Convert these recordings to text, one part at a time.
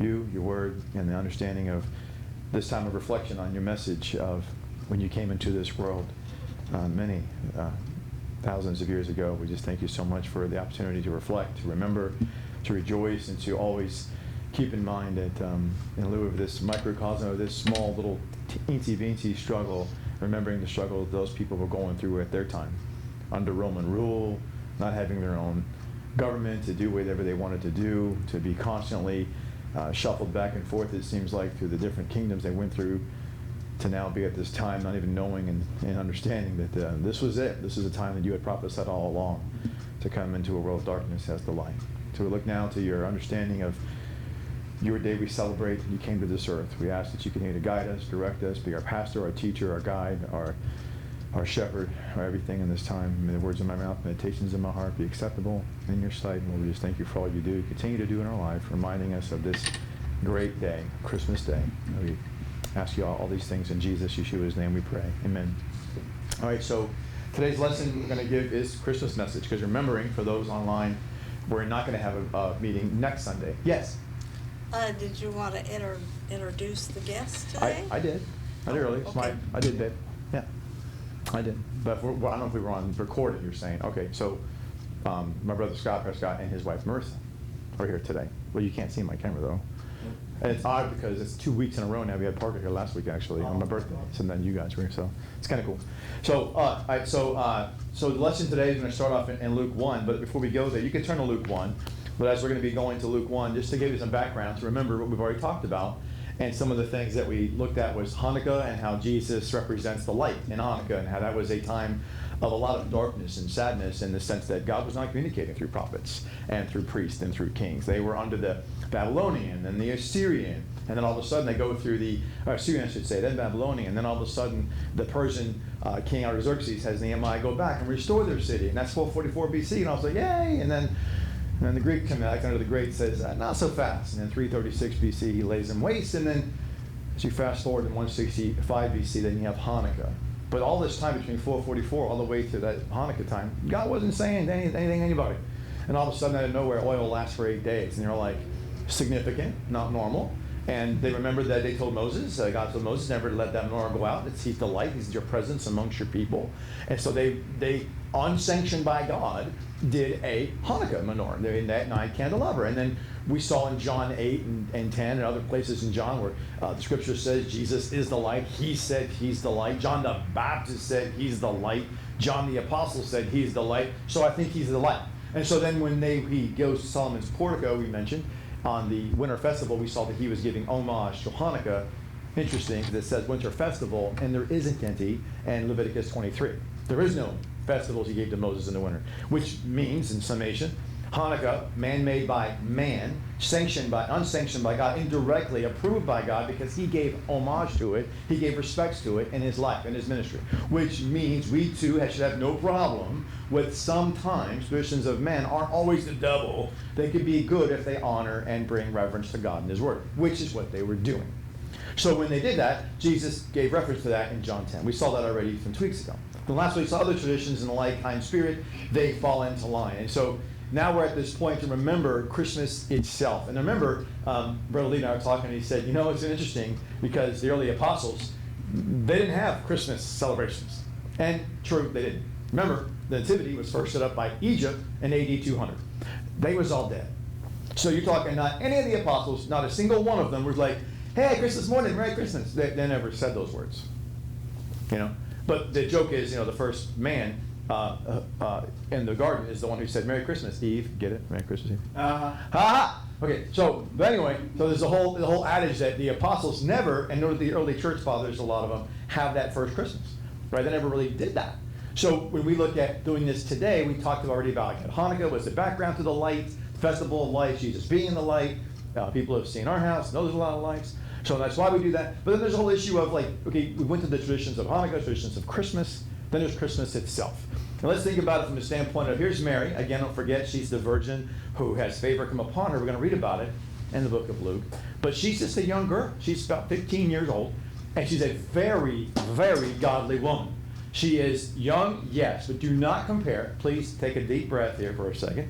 you, your word, and the understanding of this time of reflection on your message of when you came into this world many thousands of years ago. We just thank you so much for the opportunity to reflect, to remember, to rejoice, and to always keep in mind that in lieu of this microcosm of this small little teensy-weensy struggle, remembering the struggle that those people were going through at their time, under Roman rule, not having their own government to do whatever they wanted to do, to be constantly shuffled back and forth, it seems like, through the different kingdoms they went through, to now be at this time not even knowing and understanding that this was it. This is a time that you had prophesied all along, to come into a world of darkness as the light. So we look now to your understanding of your day we celebrate. You came to this earth. We ask that you continue to guide us, direct us, be our pastor, our teacher, our guide, our shepherd, our everything in this time. May the words of my mouth, meditations of my heart be acceptable in your sight. And Lord, we just thank you for all you do, continue to do in our life, reminding us of this great day, Christmas Day. We ask you all these things in Jesus, Yeshua's name we pray. Amen. All right, so today's lesson we're going to give is Christmas message, because remembering, for those online, we're not going to have a meeting next Sunday. Yes? Did you want to introduce the guest today? I did. I did earlier. Okay. I did, babe. Yeah, I did. But I don't know if we were on recorded, you're saying. Okay, so my brother Scott Prescott and his wife Marissa are here today. Well, you can't see my camera, though. And it's odd because it's 2 weeks in a row now. We had Parker here last week, actually, on my birthday. So then you guys were here, so it's kind of cool. So, so the lesson today is going to start off in Luke 1. But before we go there, you can turn to Luke 1. But as we're going to be going to Luke 1, just to give you some background, to remember what we've already talked about, and some of the things that we looked at was Hanukkah and how Jesus represents the light in Hanukkah, and how that was a time of a lot of darkness and sadness, in the sense that God was not communicating through prophets and through priests and through kings. They were under the Babylonian and the Assyrian, and then all of a sudden they go through the Assyrian, I should say, then Babylonian, and then all of a sudden the Persian king Artaxerxes has Nehemiah go back and restore their city, and that's 444 BC, and I was like, yay! And then the Greek comes out, Alexander the Great says, not so fast. And then 336 BC, he lays them waste. And then as you fast forward in 165 BC, then you have Hanukkah. But all this time between 444 all the way to that Hanukkah time, God wasn't saying anything to anybody. And all of a sudden, out of nowhere, oil lasts for 8 days. And they're like, significant, not normal. And they remembered that they told Moses, God told Moses, never to let that menorah go out. He's the light. He's your presence amongst your people. And so they unsanctioned by God, did a Hanukkah menorah. They made that 9 candelabra. And then we saw in John 8 and 10 and other places in John where the scripture says Jesus is the light. He said he's the light. John the Baptist said he's the light. John the Apostle said he's the light. So I think he's the light. And so then when he goes to Solomon's portico, we mentioned, on the Winter Festival, we saw that he was giving homage to Hanukkah. Interesting, because it says Winter Festival, and there isn't any in Leviticus 23. There is no festivals he gave to Moses in the winter, which means, in summation, Hanukkah, man-made by man, unsanctioned by God, indirectly approved by God, because he gave homage to it, he gave respects to it in his life, in his ministry, which means we too should have no problem with sometimes traditions of men aren't always the devil. They could be good if they honor and bring reverence to God and his word, which is what they were doing. So when they did that, Jesus gave reference to that in John 10. We saw that already some 2 weeks ago. The last week, saw other traditions in the like kind spirit, they fall into line. And so now we're at this point to remember Christmas itself. And remember, Brother Lee and I were talking, and he said, it's interesting because the early apostles, they didn't have Christmas celebrations. And true, they didn't. Remember, the Nativity was first set up by Egypt in AD 200. They was all dead. So you're talking not any of the apostles, not a single one of them was like, hey, Christmas morning, Merry Christmas. They never said those words. But the joke is, the first man in the garden is the one who said, Merry Christmas, Eve. Get it? Merry Christmas, Eve. Ha-ha! Okay, but anyway, so there's the whole adage that the apostles never, and nor the early church fathers, a lot of them, have that first Christmas. Right? They never really did that. So when we look at doing this today, we talked already about Hanukkah was the background to the light, Festival of Lights, Jesus being the light. People have seen our house, know there's a lot of lights. So that's why we do that. But then there's a whole issue of we went to the traditions of Hanukkah, traditions of Christmas, then there's Christmas itself. And let's think about it from the standpoint of, here's Mary. Again, don't forget, she's the virgin who has favor come upon her. We're going to read about it in the book of Luke. But she's just a young girl. She's about 15 years old, and she's a very, very godly woman. She is young, yes, but do not compare. Please take a deep breath here for a second.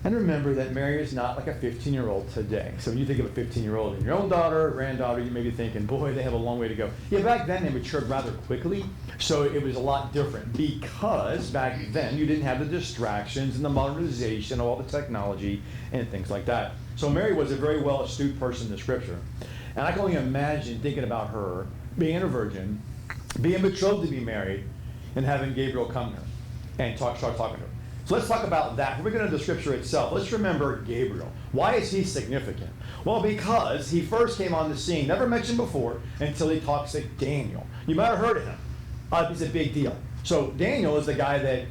And remember that Mary is not like a 15-year-old today. So when you think of a 15-year-old and your own daughter or granddaughter, you may be thinking, boy, they have a long way to go. Yeah, back then they matured rather quickly, so it was a lot different because back then you didn't have the distractions and the modernization of all the technology and things like that. So Mary was a very well astute person in the scripture. And I can only imagine thinking about her being a virgin, being betrothed to be married, and having Gabriel come to her and start talking to her. So let's talk about that. Before we get into the scripture itself, let's remember Gabriel. Why is he significant? Well, because he first came on the scene, never mentioned before, until he talks to Daniel. You might have heard of him. He's a big deal. So Daniel is the guy that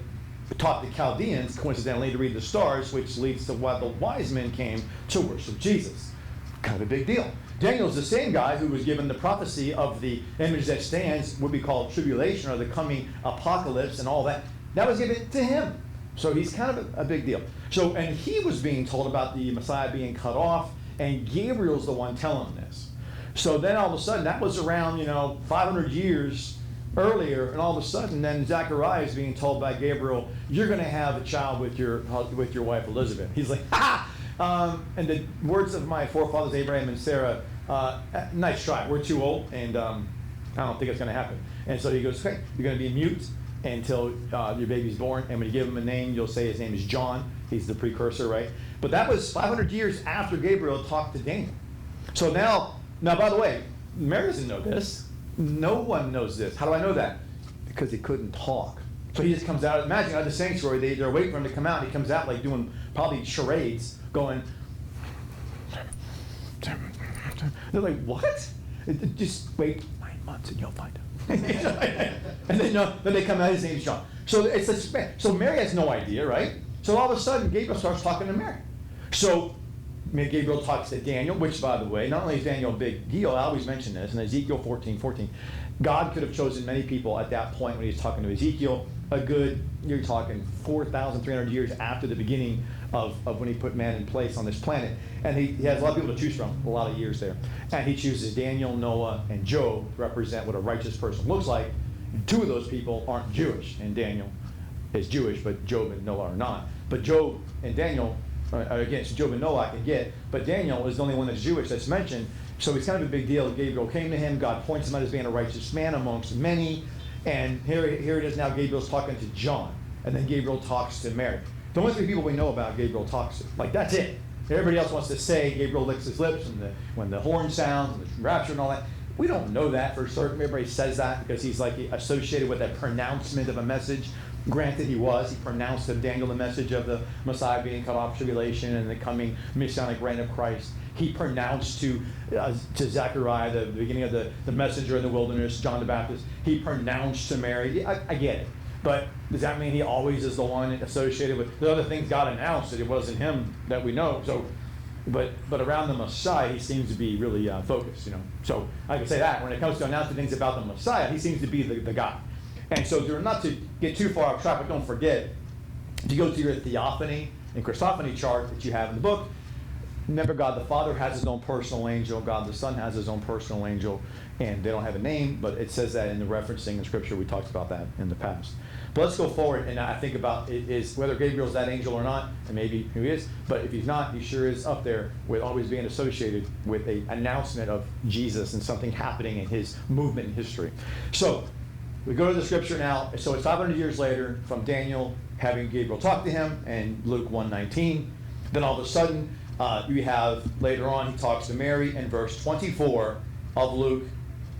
taught the Chaldeans, coincidentally, to read the stars, which leads to why the wise men came to worship Jesus. Kind of a big deal. Daniel is the same guy who was given the prophecy of the image that stands, what we call tribulation, or the coming apocalypse and all that. That was given to him. So he's kind of a big deal. So, and he was being told about the Messiah being cut off, and Gabriel's the one telling him this. So then all of a sudden, that was around, 500 years earlier, and all of a sudden, then Zechariah is being told by Gabriel, you're going to have a child with your wife Elizabeth. He's like, ha! And the words of my forefathers Abraham and Sarah, nice try. We're too old, and I don't think it's going to happen. And so he goes, okay, you're going to be mute until your baby's born, and when you give him a name, you'll say his name is John. He's the precursor, right? But that was 500 years after Gabriel talked to Daniel. So now, by the way, Mary doesn't know this. No one knows this. How do I know that? Because he couldn't talk. So he just comes out. Imagine out of the sanctuary, they're waiting for him to come out, and he comes out like doing probably charades, going. They're like, what? Just wait 9 months and you'll find out. And then they come out, his name's John. So Mary has no idea, right? So all of a sudden, Gabriel starts talking to Mary. So Gabriel talks to Daniel, which, by the way, not only is Daniel a big deal, I always mention this, in Ezekiel 14:14, God could have chosen many people at that point when he's talking to Ezekiel, you're talking 4,300 years after the beginning of when he put man in place on this planet. And he has a lot of people to choose from, a lot of years there. And he chooses Daniel, Noah, and Job to represent what a righteous person looks like. Two of those people aren't Jewish, and Daniel is Jewish, but Job and Noah are not. But Job and Daniel, against Job and Noah I can get, but Daniel is the only one that's Jewish that's mentioned. So it's kind of a big deal. Gabriel came to him, God points him out as being a righteous man amongst many, and here it is now, Gabriel's talking to John, and then Gabriel talks to Mary. The only three people we know about Gabriel talks to, like that's it. Everybody else wants to say Gabriel licks his lips when the horn sounds and the rapture and all that. We don't know that for certain. Everybody says that because he's like associated with that pronouncement of a message. Granted, he pronounced to Daniel the message of the Messiah being cut off, tribulation, and the coming messianic reign of Christ. He pronounced to Zechariah the beginning of the messenger in the wilderness, John the Baptist. He pronounced to Mary. I get it. But does that mean he always is the one associated with the other things God announced that it wasn't him that we know? So, but around the Messiah, he seems to be really focused, So I can say that when it comes to announcing things about the Messiah, he seems to be the guy. And so, not to get too far off track, but don't forget to go to your theophany and Christophany chart that you have in the book. Remember, God the Father has his own personal angel. God the Son has his own personal angel. And they don't have a name, but it says that in the referencing in Scripture. We talked about that in the past. But let's go forward, and I think about it is whether Gabriel's that angel or not, and maybe he is, but if he's not, he sure is up there with always being associated with an announcement of Jesus and something happening in his movement in history. So we go to the Scripture now. So it's 500 years later from Daniel having Gabriel talk to him, and Luke 1:19. Then all of a sudden, you have later on, he talks to Mary in verse 24 of Luke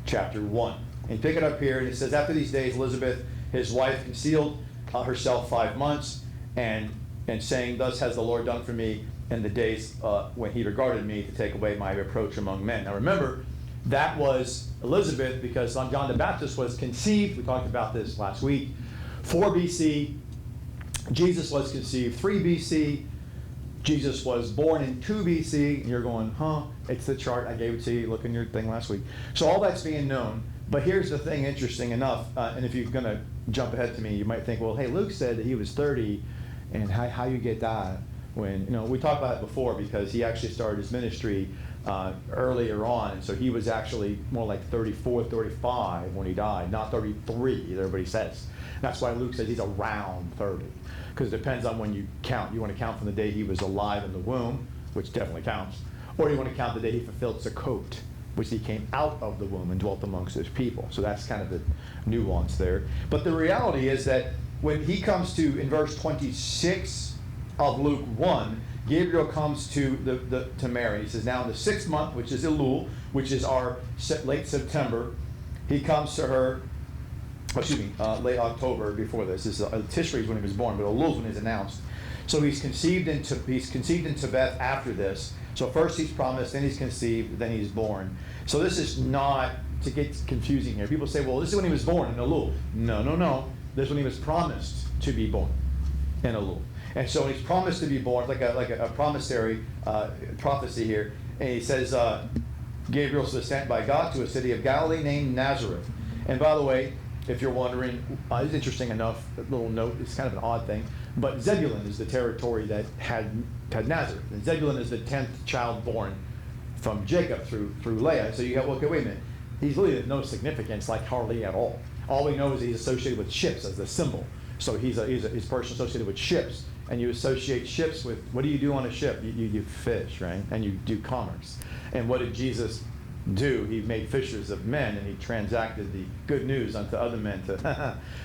chapter 1. And pick it up here, and it says, after these days, Elizabeth, his wife, concealed herself 5 months, and saying, thus has the Lord done for me in the days when he regarded me to take away my reproach among men. Now remember, that was Elizabeth because John the Baptist was conceived. We talked about this last week. 4 BC, Jesus was conceived. 3 BC, Jesus was born in 2 BC. And you're going, it's the chart. I gave it to you. Look in your thing last week. So all that's being known. But here's the thing, interesting enough, and if you're going to jump ahead to me, you might think, well, hey, Luke said that he was 30, and how you get that when, we talked about it before because he actually started his ministry earlier on, and so he was actually more like 34, 35 when he died, not 33, as everybody says. That's why Luke says he's around 30. because it depends on when you count. You want to count from the day he was alive in the womb, which definitely counts, or you want to count the day he fulfilled Sukkot, which he came out of the womb and dwelt amongst his people. So that's kind of the nuance there. But the reality is that when he comes to, in verse 26 of Luke 1, Gabriel comes to Mary. He says, now in the 6th month, which is Elul, which is our late September, he comes to her, late October before this. This is Tishri is when he was born, but Elul is when he's announced. So he's conceived in Tibet after this. So first he's promised, then he's conceived, then he's born. So this is not to get confusing here. People say, well, this is when he was born in Elul. No. This is when he was promised to be born in Elul. And so he's promised to be born, like a promissory prophecy here. And he says, Gabriel was sent by God to a city of Galilee named Nazareth. And by the way, if you're wondering, it's interesting enough, a little note, it's kind of an odd thing, but Zebulun is the territory that had Nazareth. And Zebulun is the 10th child born from Jacob through Leah. So you go, okay, wait a minute. He's really of no significance, like hardly at all. All we know is he's associated with ships as the symbol. So he's a person associated with ships. And you associate ships with, what do you do on a ship? You fish, right? And you do commerce. And what did Jesus do? He made fishers of men, and he transacted the good news unto other men.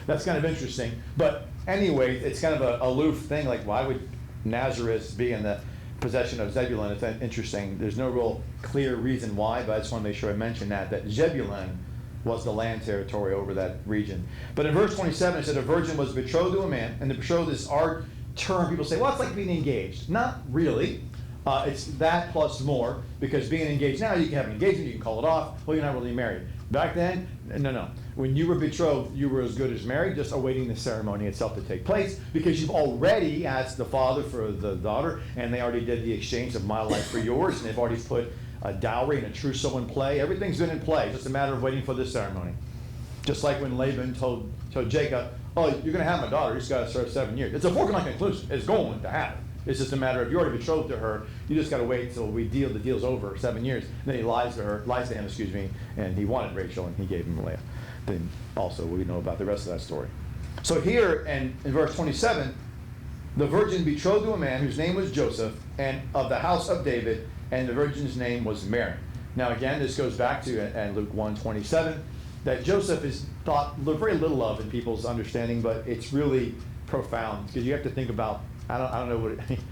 That's kind of interesting. But anyway, it's kind of an aloof thing. Like, why would Nazareth be in the possession of Zebulun? It's interesting. There's no real clear reason why, but I just want to make sure I mention that Zebulun was the land territory over that region. But in verse 27, it said, a virgin was betrothed to a man, and the betrothed is our term. People say, well, it's like being engaged. Not really. It's that plus more, because being engaged now, you can have an engagement, you can call it off. Well, you're not really married. Back then, no. When you were betrothed, you were as good as married, just awaiting the ceremony itself to take place, because you've already asked the father for the daughter, and they already did the exchange of my life for yours, and they've already put a dowry and a trousseau in play. Everything's been in play. It's just a matter of waiting for the ceremony. Just like when Laban told Jacob, oh, you're going to have my daughter, you just got to serve 7 years. It's a foregone conclusion. It's going to happen. It's just a matter of, you're already betrothed to her, you just got to wait till the deal's over 7 years. And then he lies to him, and he wanted Rachel, and he gave him Leah. Then also we know about the rest of that story. So here in verse 27, the virgin betrothed to a man whose name was Joseph, and of the house of David, and the virgin's name was Mary. Now again, this goes back to Luke 1:27, that Joseph is thought very little of in people's understanding, but it's really profound, because you have to think about, I don't know what it means.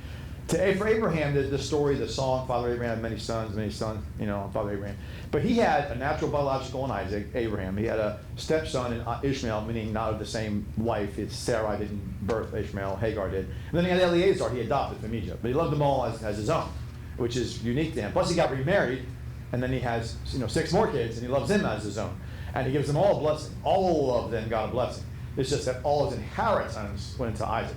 For Abraham, the story, the song, Father Abraham had many sons, Father Abraham. But he had a natural biological in Isaac, Abraham. He had a stepson in Ishmael, meaning not of the same wife. It's Sarai didn't birth Ishmael, Hagar did. And then he had Eliezer, he adopted from Egypt. But he loved them all as his own, which is unique to him. Plus he got remarried, and then he has 6 more kids, and he loves them as his own. And he gives them all a blessing. All of them got a blessing. It's just that all his inheritance went into Isaac.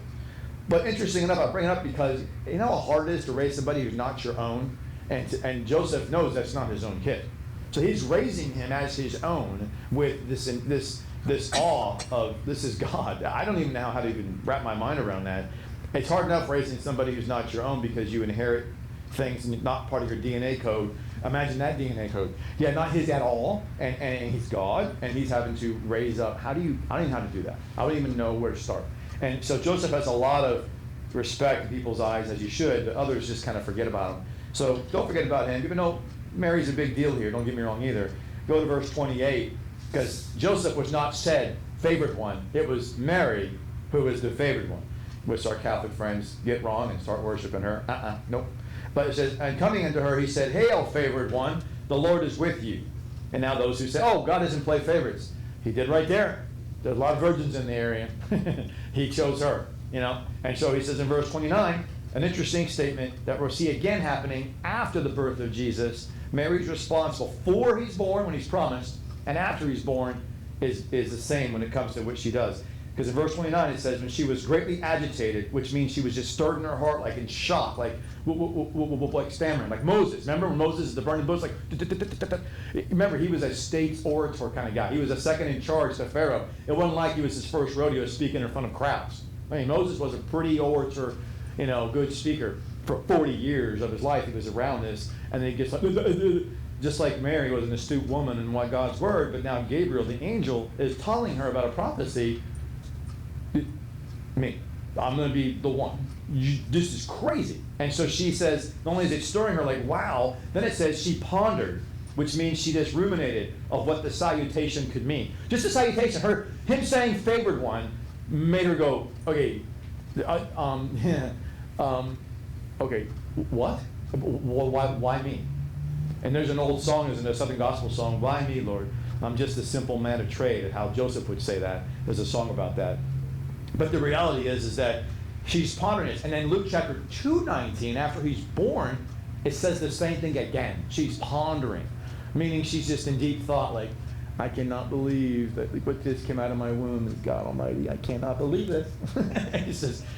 But interesting enough, I bring it up because you know how hard it is to raise somebody who's not your own? And Joseph knows that's not his own kid. So he's raising him as his own with this awe of, this is God. I don't even know how to even wrap my mind around that. It's hard enough raising somebody who's not your own, because you inherit things not part of your DNA code. Imagine that DNA code. Yeah, not his at all, and he's God, and he's having to raise up. I don't even know how to do that. I don't even know where to start. And so Joseph has a lot of respect in people's eyes, as you should, but others just kind of forget about him. So don't forget about him, even though Mary's a big deal here, don't get me wrong either. Go to verse 28, because Joseph was not said favored one. It was Mary who was the favored one, which our Catholic friends get wrong and start worshiping her. Nope. But it says, and coming into her, he said, "Hail, favored one, the Lord is with you." And now those who say, oh, God doesn't play favorites. He did right there. There's a lot of virgins in the area. He chose her, And so he says in verse 29, an interesting statement that we'll see again happening after the birth of Jesus. Mary's response before he's born, when he's promised, and after he's born is the same when it comes to what she does. Because in verse 29 it says, when she was greatly agitated, which means she was just stirred in her heart, like in shock, like stammering, like Moses. Remember when Moses is the burning bush, like, remember he was a state orator kind of guy. He was a second in charge to Pharaoh. It wasn't like he was his first rodeo speaking in front of crowds. I mean, Moses was a pretty orator, good speaker. For 40 years of his life he was around this, and then he gets like, just like Mary was an astute woman and what God's word, but now Gabriel, the angel, is telling her about a prophecy. I'm going to be the one. This is crazy. And so she says, not only is it stirring her like, wow, then it says she pondered, which means she just ruminated of what the salutation could mean. Just the salutation, him saying favored one made her go, okay, okay, what? Why me? And there's an old song, isn't there, Southern gospel song, why me, Lord? I'm just a simple man of trade, and how Joseph would say that. There's a song about that. But the reality is that she's pondering it. And then Luke chapter 2:19, after he's born, it says the same thing again. She's pondering, meaning she's just in deep thought, like, I cannot believe that what this came out of my womb is God Almighty. I cannot believe this.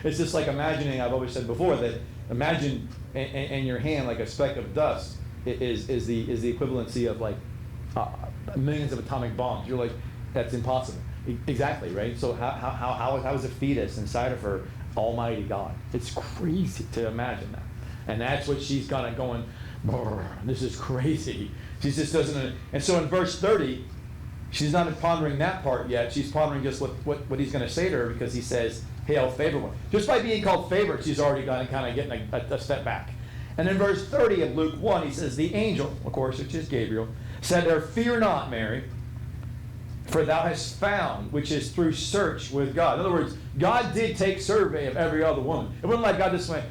It's just like imagining, I've always said before, that imagine in your hand like a speck of dust is the equivalency of like millions of atomic bombs. You're like, that's impossible. Exactly, right? So how is a fetus inside of her Almighty God? It's crazy to imagine that. And that's what she's kind of going, this is crazy. She just doesn't, and so in verse 30, she's not pondering that part yet. She's pondering just what he's going to say to her, because he says, hail, favored one. Just by being called favored, she's already kind of getting a step back. And in verse 30 of Luke 1, he says, the angel, of course, which is Gabriel, said to her, fear not, Mary, for thou hast found, which is through search with God. In other words, God did take survey of every other woman. It wasn't like God just went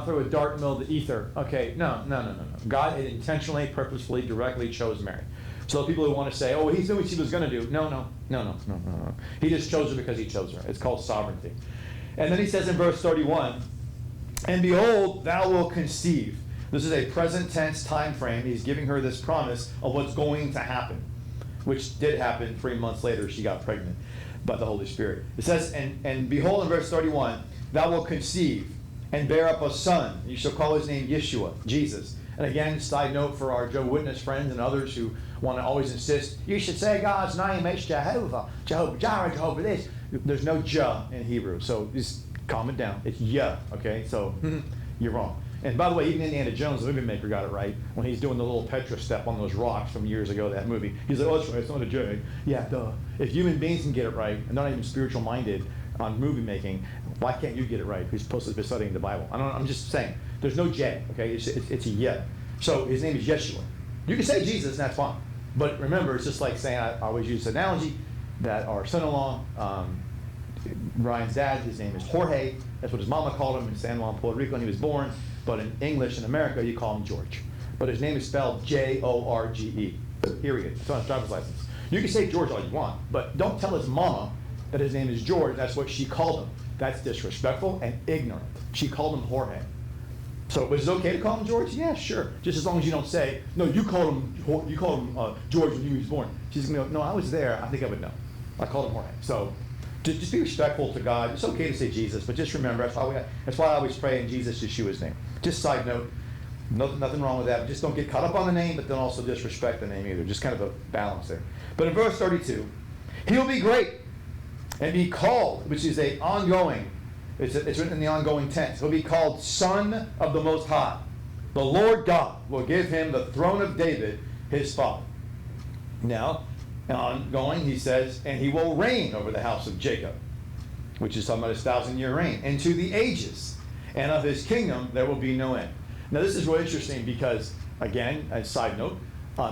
through a dart in the middle of the ether. Okay, no. God had intentionally, purposefully, directly chose Mary. So people who want to say, oh, he knew what she was going to do. No. He just chose her because he chose her. It's called sovereignty. And then he says in verse 31, and behold, thou wilt conceive. This is a present tense time frame. He's giving her this promise of what's going to happen, which did happen 3 months later. She got pregnant by the Holy Spirit. It says, and behold, in verse 31, thou wilt conceive and bear up a son. You shall call his name Yeshua, Jesus. And again, side note for our Jehovah's Witness friends and others who want to always insist, you should say God's name is Jehovah, Jehovah Jireh, Jehovah this. There's no Jah in Hebrew, so just calm it down. It's Yah, okay? So you're wrong. And by the way, even Indiana Jones, the movie maker, got it right when he's doing the little Petra step on those rocks from years ago, that movie. He's like, oh, that's right, it's not a J. Yeah, duh. If human beings can get it right, and not even spiritual minded on movie making, why can't you get it right? Who's supposed to be studying the Bible? I'm just saying, there's no J, okay? It's a Yah. So his name is Yeshua. You can say Jesus, and that's fine. But remember, it's just like saying, I always use this analogy, that our son-in-law, Ryan's dad, his name is Jorge. That's what his mama called him in San Juan, Puerto Rico, when he was born. But in English, in America, you call him George. But his name is spelled Jorge. Period. It's on his driver's license. You can say George all you want, but don't tell his mama that his name is George. That's what she called him. That's disrespectful and ignorant. She called him Jorge. So was it okay to call him George? Yeah, sure. Just as long as you don't say, no, you called him George when he was born. She's going to go, no, I was there. I think I would know. I called him Jorge. So just be respectful to God. It's okay to say Jesus, but just remember, that's why I always pray in Jesus, Yeshua's name. Just side note, nothing wrong with that. Just don't get caught up on the name, but then also disrespect the name either. Just kind of a balance there. But in verse 32, he'll be great and be called, which is a ongoing, it's written in the ongoing tense. He'll be called Son of the Most High. The Lord God will give him the throne of David, his father. Now, ongoing, he says, and he will reign over the house of Jacob, which is talking about his 1,000-year reign, and to the ages, and of his kingdom there will be no end. Now, this is really interesting because, again, a side note,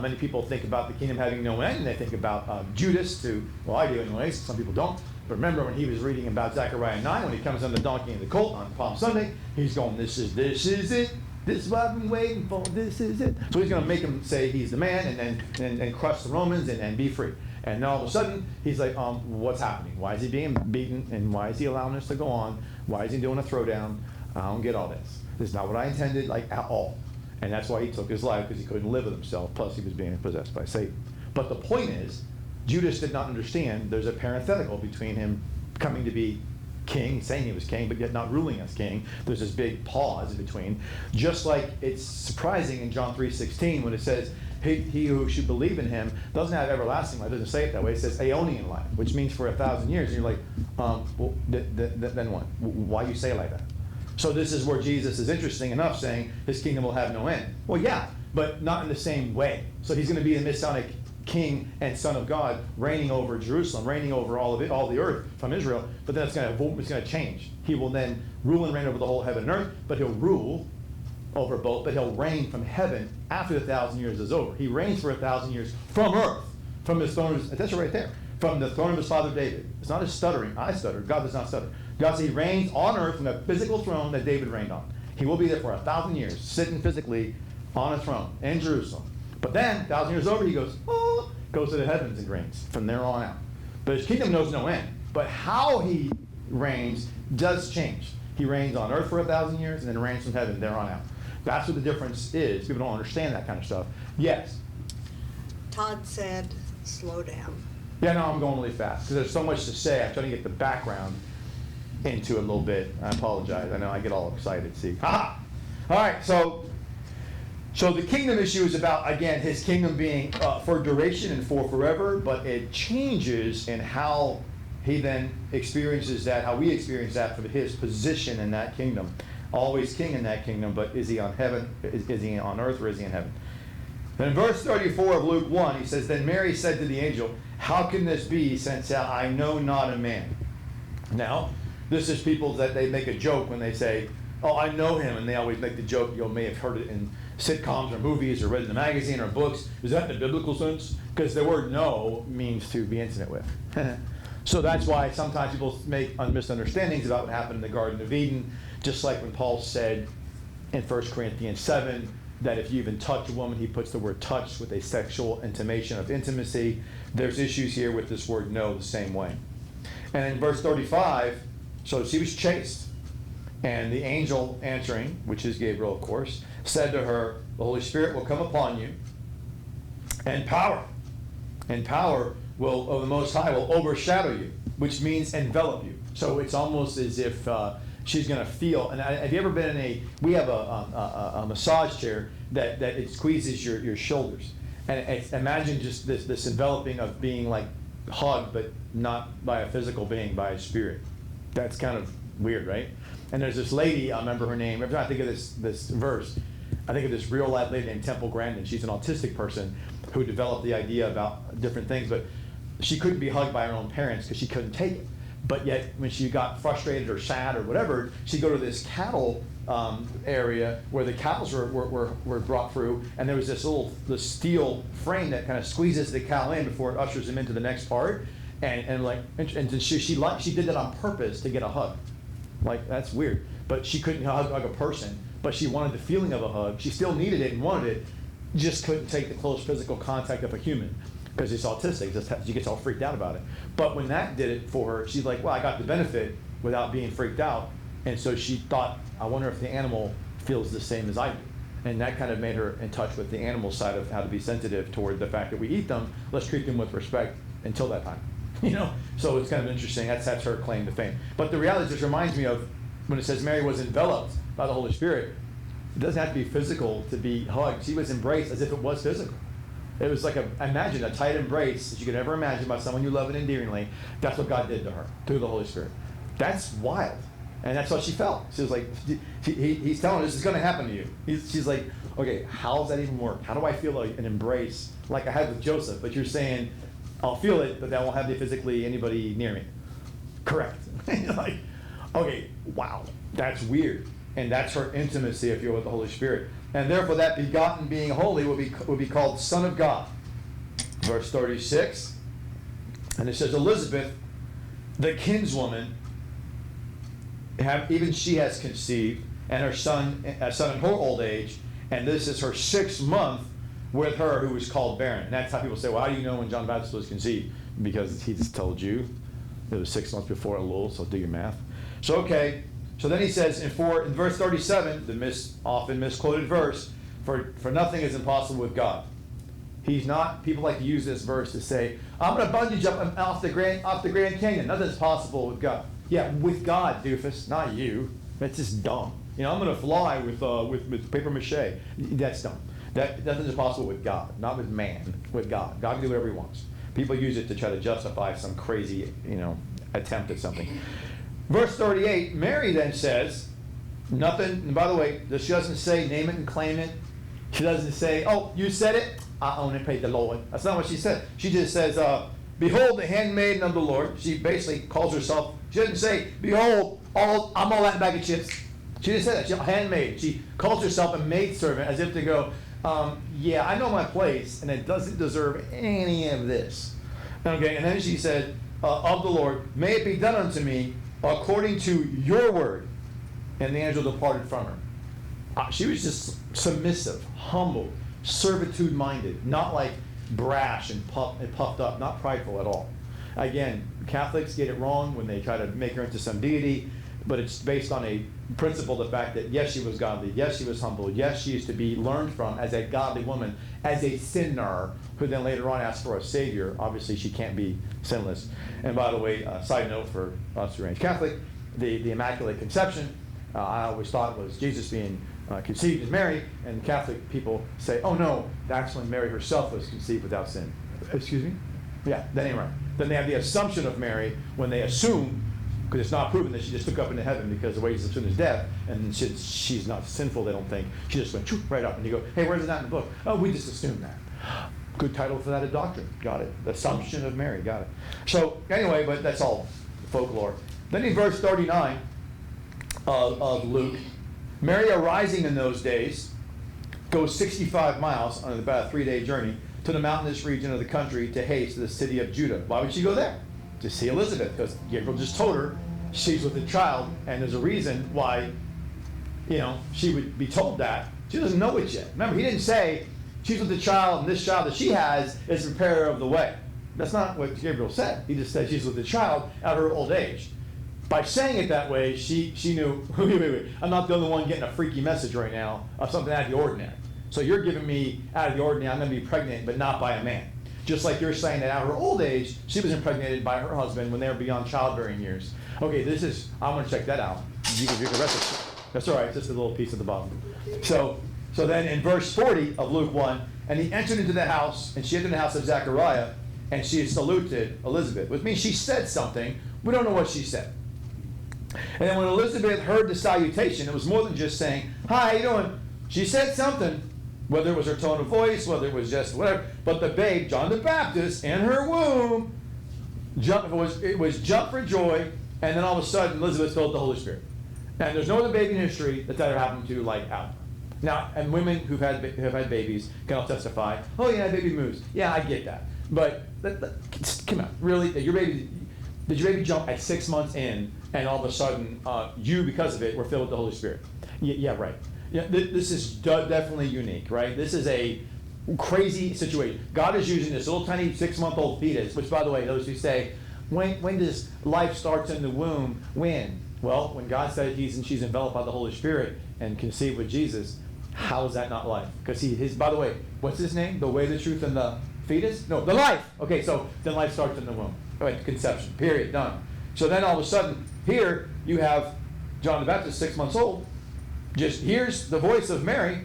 many people think about the kingdom having no end, and they think about Judas well, I do anyways, some people don't. But remember when he was reading about Zechariah 9, when he comes on the donkey and the colt on Palm Sunday, he's going, this is it. This is what I've been waiting for. This is it. So he's going to make him say he's the man and crush the Romans and be free. And then all of a sudden, he's like, what's happening? Why is he being beaten? And why is he allowing this to go on? Why is he doing a throwdown? I don't get all this. This is not what I intended, like, at all. And that's why he took his life, because he couldn't live with himself. Plus, he was being possessed by Satan. But the point is, Judas did not understand there's a parenthetical between him coming to be king, saying he was king, but yet not ruling as king. There's this big pause in between. Just like it's surprising in John 3:16 when it says, he who should believe in him doesn't have everlasting life. It doesn't say it that way. It says aeonian life, which means for 1,000 years. And you're like, well, then what? Why you say it like that? So this is where Jesus is interesting enough, saying his kingdom will have no end. Well, yeah, but not in the same way. So he's going to be the Messianic king and son of God, reigning over Jerusalem, reigning over all of it, all the earth from Israel. But then it's going to change. He will then rule and reign over the whole heaven and earth, but he'll rule over both, but he'll reign from heaven after the 1,000 years is over. He reigns for 1,000 years from earth, from his throne. That's right there. From the throne of his father David. It's not his stuttering. I stutter. God does not stutter. God says he reigns on earth from the physical throne that David reigned on. He will be there for 1,000 years, sitting physically on a throne in Jerusalem. But then, 1,000 years over, he goes to the heavens and reigns from there on out. But his kingdom knows no end. But how he reigns does change. He reigns on earth for 1,000 years and then reigns from heaven there on out. That's what the difference is. People don't understand that kind of stuff. Yes? Todd said, slow down. Yeah, no, I'm going really fast because there's so much to say. I'm trying to get the background into it a little bit. I apologize. I know I get all excited. See? Ha! All right, so the kingdom issue is about, again, his kingdom being for duration and for forever, but it changes in how he then experiences that, how we experience that for his position in that kingdom. Always king in that kingdom, but is he on heaven? Is he on earth or is he in heaven? Then in verse 34 of Luke 1, he says, Then Mary said to the angel, How can this be, since I know not a man? Now, this is people that they make a joke when they say, oh, I know him, and they always make the joke, you may have heard it in sitcoms or movies or read in the magazine or books. Is that in the biblical sense? Because the word know means to be intimate with. So that's why sometimes people make misunderstandings about what happened in the Garden of Eden, just like when Paul said in 1 Corinthians 7, that if you even touch a woman, he puts the word touch with a sexual intimation of intimacy. There's issues here with this word know the same way. And in verse 35, so she was chaste. And the angel answering, which is Gabriel, of course, said to her, the Holy Spirit will come upon you, and power will, of the Most High will overshadow you, which means envelop you. So it's almost as if she's going to feel, and have you ever been in we have a massage chair that it squeezes your shoulders. And imagine just this enveloping of being like hugged, but not by a physical being, by a spirit. That's kind of weird, right? And there's this lady, I remember her name, every time I think of this verse, I think of this real life lady named Temple Grandin. She's an autistic person who developed the idea about different things, but she couldn't be hugged by her own parents because she couldn't take it. But yet, when she got frustrated or sad or whatever, she'd go to this cattle area where the cows were brought through, and there was this steel frame that kind of squeezes the cow in before it ushers him into the next part. And she did that on purpose to get a hug. Like, that's weird. But she couldn't hug a person, but she wanted the feeling of a hug. She still needed it and wanted it, just couldn't take the close physical contact of a human because it's autistic. She gets all freaked out about it. But when that did it for her, she's like, well, I got the benefit without being freaked out. And so she thought, I wonder if the animal feels the same as I do. And that kind of made her in touch with the animal side of how to be sensitive toward the fact that we eat them. Let's treat them with respect until that time. So it's kind of interesting. That's her claim to fame. But the reality just reminds me of when it says Mary was enveloped by the Holy Spirit. It doesn't have to be physical to be hugged. She was embraced as if it was physical. It was like imagine a tight embrace that you could ever imagine by someone you love and endearingly. That's what God did to her through the Holy Spirit. That's wild. And that's what she felt. She was like, he's telling her this is going to happen to you. She's like, okay, how does that even work? How do I feel like an embrace like I had with Joseph? But you're saying, I'll feel it, but I won't have physically anybody near me. Correct. Like, okay, wow, that's weird. And that's her intimacy, if you're with the Holy Spirit. And therefore that begotten being holy will be called Son of God. Verse 36, and it says, Elizabeth, the kinswoman, even she has conceived, and a son in her old age, and this is her 6th month with her who was called barren. And that's how people say, well, how do you know when John the Baptist was conceived? Because he just told you. It was 6 months before Elul, so do your math. So, okay. So then he says in verse 37, the often misquoted verse, for nothing is impossible with God. He's not, people like to use this verse to say, I'm going to bungee jump off the Grand Canyon. Nothing's possible with God. Yeah, with God, doofus, not you. That's just dumb. I'm going to fly with paper mache. That's dumb. Nothing's possible with God, not with man, with God. God can do whatever he wants. People use it to try to justify some crazy, attempt at something. Verse 38, Mary then says, nothing, and by the way, she doesn't say name it and claim it. She doesn't say, oh, you said it, I only pray the Lord. That's not what she said. She just says, behold, the handmaiden of the Lord. She basically calls herself, she doesn't say, behold, I'm all that bag of chips. She didn't say that. She's a handmaid. She calls herself a maidservant as if to go, yeah, I know my place, and it doesn't deserve any of this. Okay, and then she said, of the Lord, may it be done unto me according to your word. And the angel departed from her. She was just submissive, humble, servitude-minded, not like brash and puffed up, not prideful at all. Again, Catholics get it wrong when they try to make her into some deity, but it's based on a principle, the fact that yes, she was godly, yes, she was humble, yes, she is to be learned from as a godly woman, as a sinner, who then later on asked for a savior. Obviously, she can't be sinless. And by the way, side note for us who are Catholic, the Immaculate Conception, I always thought was Jesus being conceived as Mary, and Catholic people say, oh no, that's when Mary herself was conceived without sin. Excuse me? Yeah, that ain't right. Then they have the assumption of Mary when they assume, because it's not proven that she just took up into heaven because the wages of sin is death, and she's not sinful, they don't think. She just went right up, and you go, hey, where's it at in the book? Oh, we just assumed that. Good title for that, a doctrine. Got it. The Assumption of Mary. Got it. So anyway, but that's all folklore. Then in verse 39 of Luke, Mary arising in those days goes 65 miles on about a 3-day journey to the mountainous region of the country to haste to the city of Judah. Why would she go there? To see Elizabeth, because Gabriel just told her she's with a child, and there's a reason why, she would be told that. She doesn't know it yet. Remember, he didn't say she's with a child, and this child that she has is the preparer of the way. That's not what Gabriel said. He just said she's with a child at her old age. By saying it that way, she knew, wait, I'm not the only one getting a freaky message right now of something out of the ordinary. So you're giving me out of the ordinary, I'm going to be pregnant, but not by a man. Just like you're saying that at her old age, she was impregnated by her husband when they were beyond childbearing years. Okay, I'm going to check that out. You can do the rest of it. That's all right, it's just a little piece at the bottom. So then in verse 40 of Luke 1, and he entered into the house, and she entered the house of Zechariah, and she saluted Elizabeth, which means she said something. We don't know what she said. And then when Elizabeth heard the salutation, it was more than just saying, hi, how you doing? She said something, whether it was her tone of voice, whether it was just whatever. But the babe, John the Baptist, in her womb, it was jump for joy, and then all of a sudden Elizabeth filled with the Holy Spirit. And there's no other baby in history that's ever happened to like Adam. Now, and women who've had babies can all testify, oh yeah, baby moves. Yeah, I get that. But come on, really? Did your baby jump at 6 months in, and all of a sudden, you, because of it, were filled with the Holy Spirit? Yeah, right. Yeah, this is definitely unique, right? This is a crazy situation. God is using this little tiny 6-month-old fetus, which, by the way, those who say, when does life starts in the womb? When? Well, when God said she's enveloped by the Holy Spirit and conceived with Jesus, how is that not life? Because by the way, what's his name? The way, the truth, and the fetus? No, the life. Okay, so then life starts in the womb. All right, conception, period, done. So then all of a sudden, here you have John the Baptist, 6 months old, just hears the voice of Mary.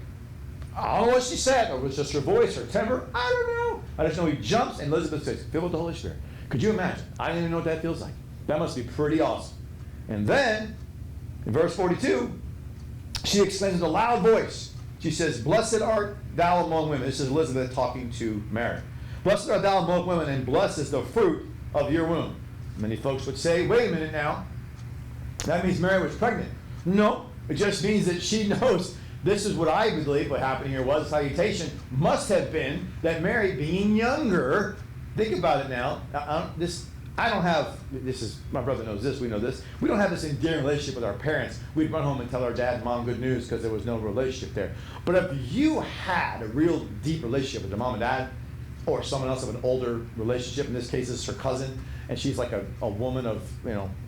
I don't know what she said, or it was just her voice, her temper. I don't know. I just know he jumps, and Elizabeth says, filled with the Holy Spirit. Could you imagine? I don't even know what that feels like. That must be pretty awesome. And then, in verse 42, she exclaims in a loud voice. She says, blessed art thou among women. This is Elizabeth talking to Mary. Blessed art thou among women, and blessed is the fruit of your womb. Many folks would say, wait a minute now. That means Mary was pregnant. No, it just means that she knows this is what I believe what happened here was. Salutation must have been that Mary, being younger, think about it now. My brother knows this, we know this. We don't have this endearing relationship with our parents. We'd run home and tell our dad and mom good news because there was no relationship there. But if you had a real deep relationship with your mom and dad, or someone else of an older relationship, in this case it's her cousin, and she's like a woman of,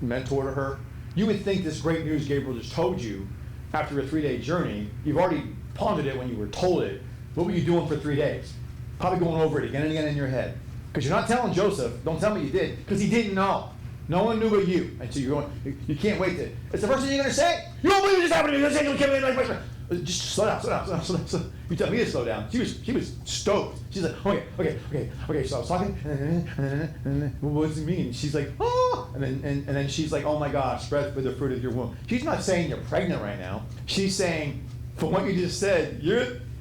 mentor to her, you would think this great news Gabriel just told you after a 3-day journey, you've already pondered it when you were told it. What were you doing for 3 days? Probably going over it again and again in your head. Because you're not telling Joseph, don't tell me you did, because he didn't know. No one knew but you. And so you're going, you can't wait to, it's the first thing you're going to say. You don't believe this happened to me. Just slow down. You tell me to slow down. She was stoked. She's like, okay. So I was talking, and what does it mean? She's like, oh, and then she's like, oh my gosh, breath for the fruit of your womb. She's not saying you're pregnant right now. She's saying, from what you just said,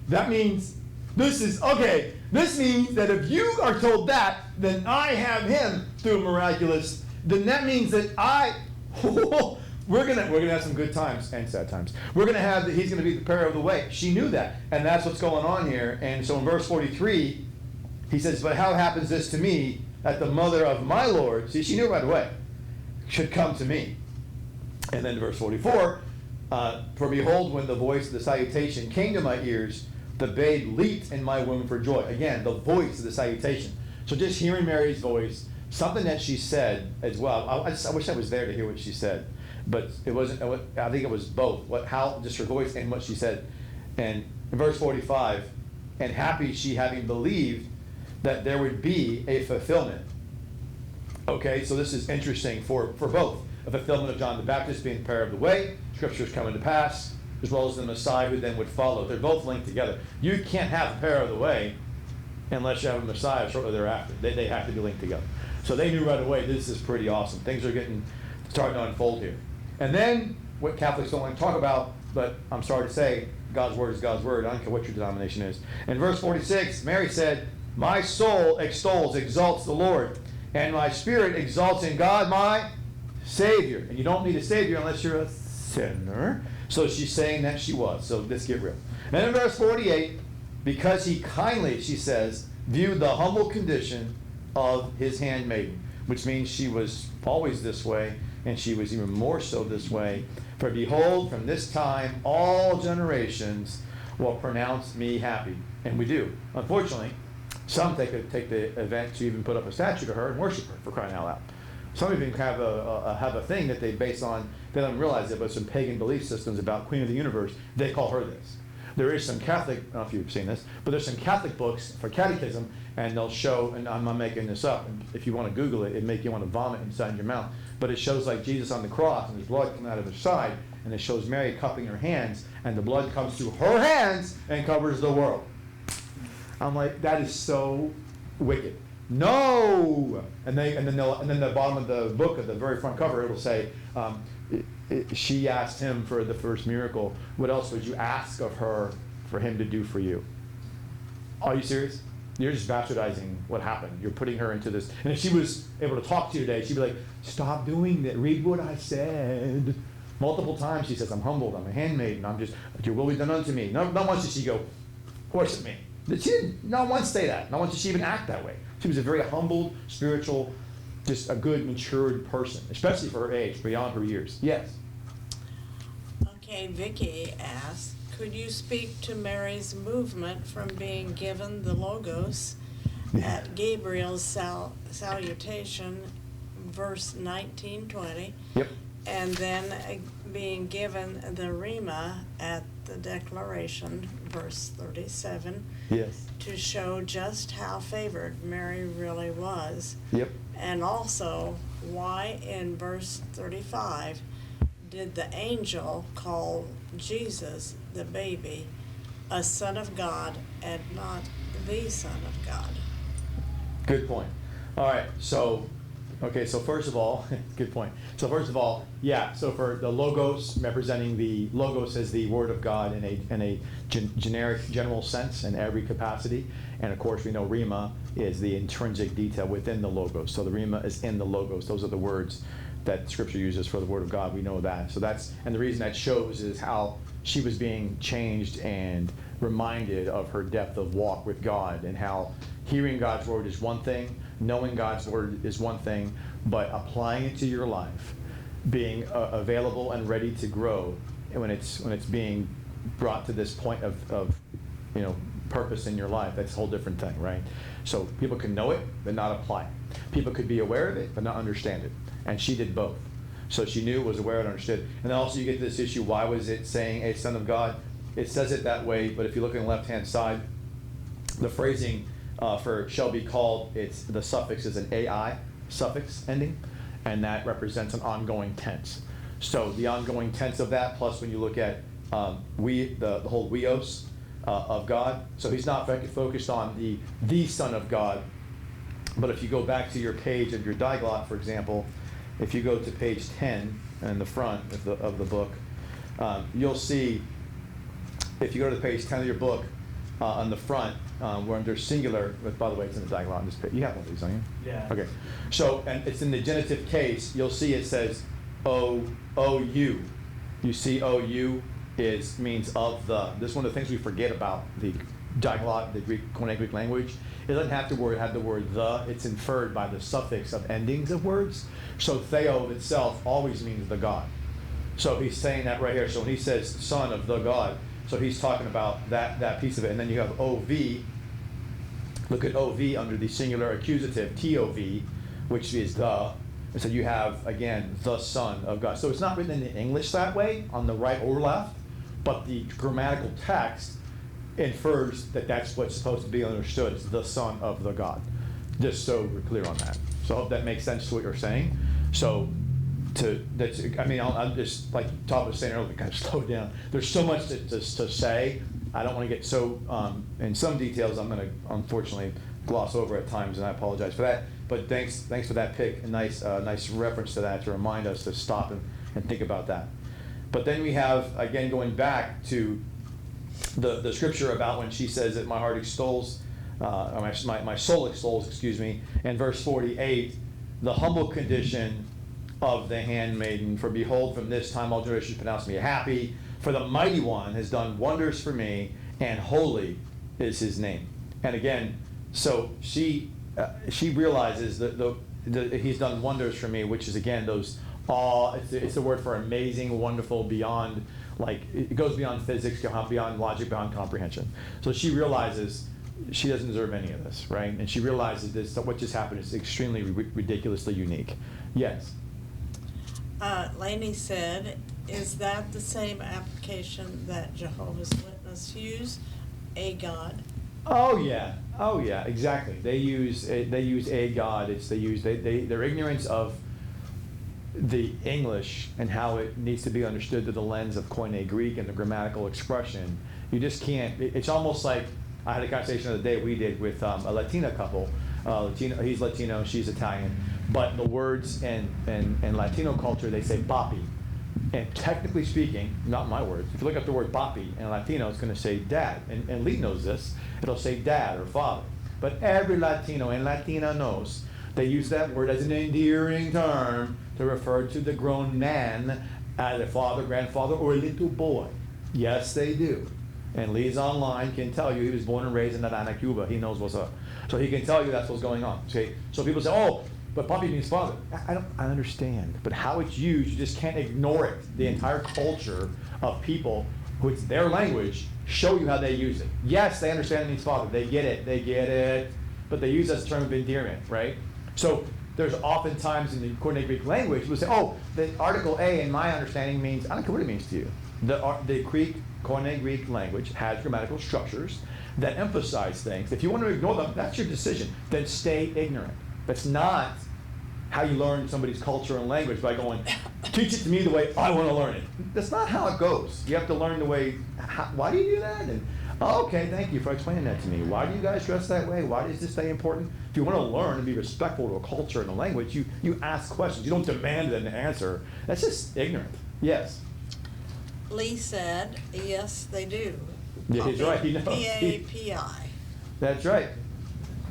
that means This means that if you are told that, then I have him through miraculous, then that means that we're gonna have some good times and sad times. He's gonna be the preparer of the way. She knew that, and that's what's going on here. And so in verse 43, he says, but how happens this to me, that the mother of my Lord, see, she knew right away, should come to me. And then verse 44, for behold, when the voice of the salutation came to my ears, the babe leaped in my womb for joy. Again, the voice of the salutation. So just hearing Mary's voice, something that she said as well. I wish I was there to hear what she said, but it wasn't. I think it was both. Just her voice and what she said. And in verse 45, and happy she having believed that there would be a fulfillment. Okay, so this is interesting for both. A fulfillment of John the Baptist being the preparer of the way, scriptures coming to pass, as well as the Messiah who then would follow. They're both linked together. You can't have the preparer of the way unless you have a Messiah shortly thereafter. They have to be linked together. So they knew right away, this is pretty awesome. Things are starting to unfold here. And then, what Catholics don't want to talk about, but I'm sorry to say, God's word is God's word. I don't care what your denomination is. In verse 46, Mary said, my soul exalts the Lord, and my spirit exalts in God, my Savior. And you don't need a Savior unless you're a sinner. So she's saying that she was. So let's get real. And in verse 48, because he kindly, she says, viewed the humble condition of his handmaiden, which means she was always this way, and she was even more so this way. For behold, from this time all generations will pronounce me happy. And we do. Unfortunately, some take the event to even put up a statue to her and worship her, for crying out loud. Some even have a thing that they base on, they don't realize it, but some pagan belief systems about Queen of the Universe, they call her this. There is some Catholic, I don't know if you've seen this, but there's some Catholic books for catechism, and they'll show, and I'm not making this up, and if you want to Google it, it'd make you want to vomit inside your mouth, but it shows like Jesus on the cross, and there's blood coming out of his side, and it shows Mary cupping her hands, and the blood comes through her hands and covers the world. I'm like, that is so wicked. No! And then the bottom of the book, at the very front cover, it'll say, she asked him for the first miracle. What else would you ask of her for him to do for you? Are you serious? You're just bastardizing what happened. You're putting her into this. And if she was able to talk to you today, she'd be like, stop doing that. Read what I said. Multiple times she says, I'm humbled. I'm a handmaiden. Your will be done unto me. Not once did she go, worship me. She didn't not once say that. Not once did she even act that way. She was a very humbled, spiritual, just a good, matured person, especially for her age, beyond her years. Yes? Okay, Vicky asked, could you speak to Mary's movement from being given the Logos at Gabriel's salutation, verse 19-20, Yep. and then being given the Rhema at the declaration, verse 37, Yes. to show just how favored Mary really was. Yep. And also, why in verse 35 did the angel call Jesus, the baby, a son of God and not the Son of God? Good point. All right, so first of all, good point. So first of all, yeah, so for the Logos, representing the Logos as the Word of God in a generic, general sense in every capacity. And of course, we know Rhema is the intrinsic detail within the Logos. So the Rhema is in the Logos. Those are the words that Scripture uses for the Word of God. We know that. So and the reason that shows is how she was being changed and reminded of her depth of walk with God, and how hearing God's Word is one thing, knowing God's Word is one thing, but applying it to your life, being available and ready to grow when it's being brought to this point of purpose in your life, that's a whole different thing, right? So people can know it, but not apply it. People could be aware of it, but not understand it. And she did both. So she knew, was aware, and understood. And then also you get to this issue, why was it saying a son of God? It says it that way, but if you look on the left-hand side, the phrasing for shall be called, the suffix is an AI suffix ending, and that represents an ongoing tense. So the ongoing tense of that, plus when you look at the whole weos of God, so he's not focused on the Son of God. But if you go back to your page of your diglot, for example, if you go to page 10 in the front of the book, you'll see, if you go to page 10 of your book, on the front, where under singular, by the way, it's in the diagonal on this page. You have one of these, don't you? Yeah. Okay. So, and it's in the genitive case, you'll see it says O-U. You see O-U means of the. This is one of the things we forget about the diagonal, the Koine Greek language. It doesn't have the word the. It's inferred by the suffix of endings of words. So theo itself always means the God. So he's saying that right here. So when he says son of the God, so he's talking about that piece of it. And then you have OV. Look at OV under the singular accusative, TOV, which is the. And so you have, again, the Son of God. So it's not written in English that way, on the right or left, but the grammatical text infers that that's what's supposed to be understood. It's the Son of the God. Just so we're clear on that. So I hope that makes sense to what you're saying. So I'm just, like Todd was saying earlier, kind of slow down. There's so much to say. I don't want to get so, in some details I'm going to unfortunately gloss over at times, and I apologize for that. But thanks for that pick. A nice reference to that to remind us to stop and think about that. But then we have, again, going back to the scripture about when she says that my heart extols, or my soul extols, excuse me, in verse 48, the humble condition of the handmaiden. For behold, from this time all generations pronounce me happy. For the mighty one has done wonders for me, and holy is his name. And again, so she realizes that he's done wonders for me, which is again those it's the word for amazing, wonderful, beyond, like it goes beyond physics, beyond logic, beyond comprehension. So she realizes she doesn't deserve any of this, right? And she realizes this, that what just happened is extremely ridiculously unique. Yes. Lainey said, is that the same application that Jehovah's Witnesses use, a God? Oh yeah, exactly. They use a God. Their ignorance of the English and how it needs to be understood through the lens of Koine Greek and the grammatical expression. You just can't. It's almost like I had a conversation the other day we did with a Latina couple. He's Latino, she's Italian, but the words in Latino culture they say papi. And technically speaking, not my words, if you look up the word papi in Latino, it's going to say dad. And Lee knows this. It'll say dad or father. But every Latino and Latina knows they use that word as an endearing term to refer to the grown man as a father, grandfather, or a little boy. Yes, they do. And Lee's online can tell you he was born and raised in Havana, Cuba. He knows what's up. So he can tell you that's what's going on. Okay? So people say, oh, but papi means father. I understand. But how it's used, you just can't ignore it. The entire culture of people who it's their language show you how they use it. Yes, they understand it means father. They get it. But they use it as a term of endearment, right? So there's oftentimes in the Koine Greek language, we'll say, oh, the article A in my understanding means, I don't care what it means to you. The Greek, Koine Greek language has grammatical structures that emphasize things. If you want to ignore them, that's your decision. Then stay ignorant. That's not how you learn somebody's culture and language by going, teach it to me the way I want to learn it. That's not how it goes. You have to learn the way, why do you do that? And, oh, okay, thank you for explaining that to me. Why do you guys dress that way? Why is this stay important? If you want to learn and be respectful to a culture and a language, you ask questions. You don't demand an answer. That's just ignorant. Yes? Lee said, yes, they do. Yeah, he's right. He knows. P-A-P-I. That's right.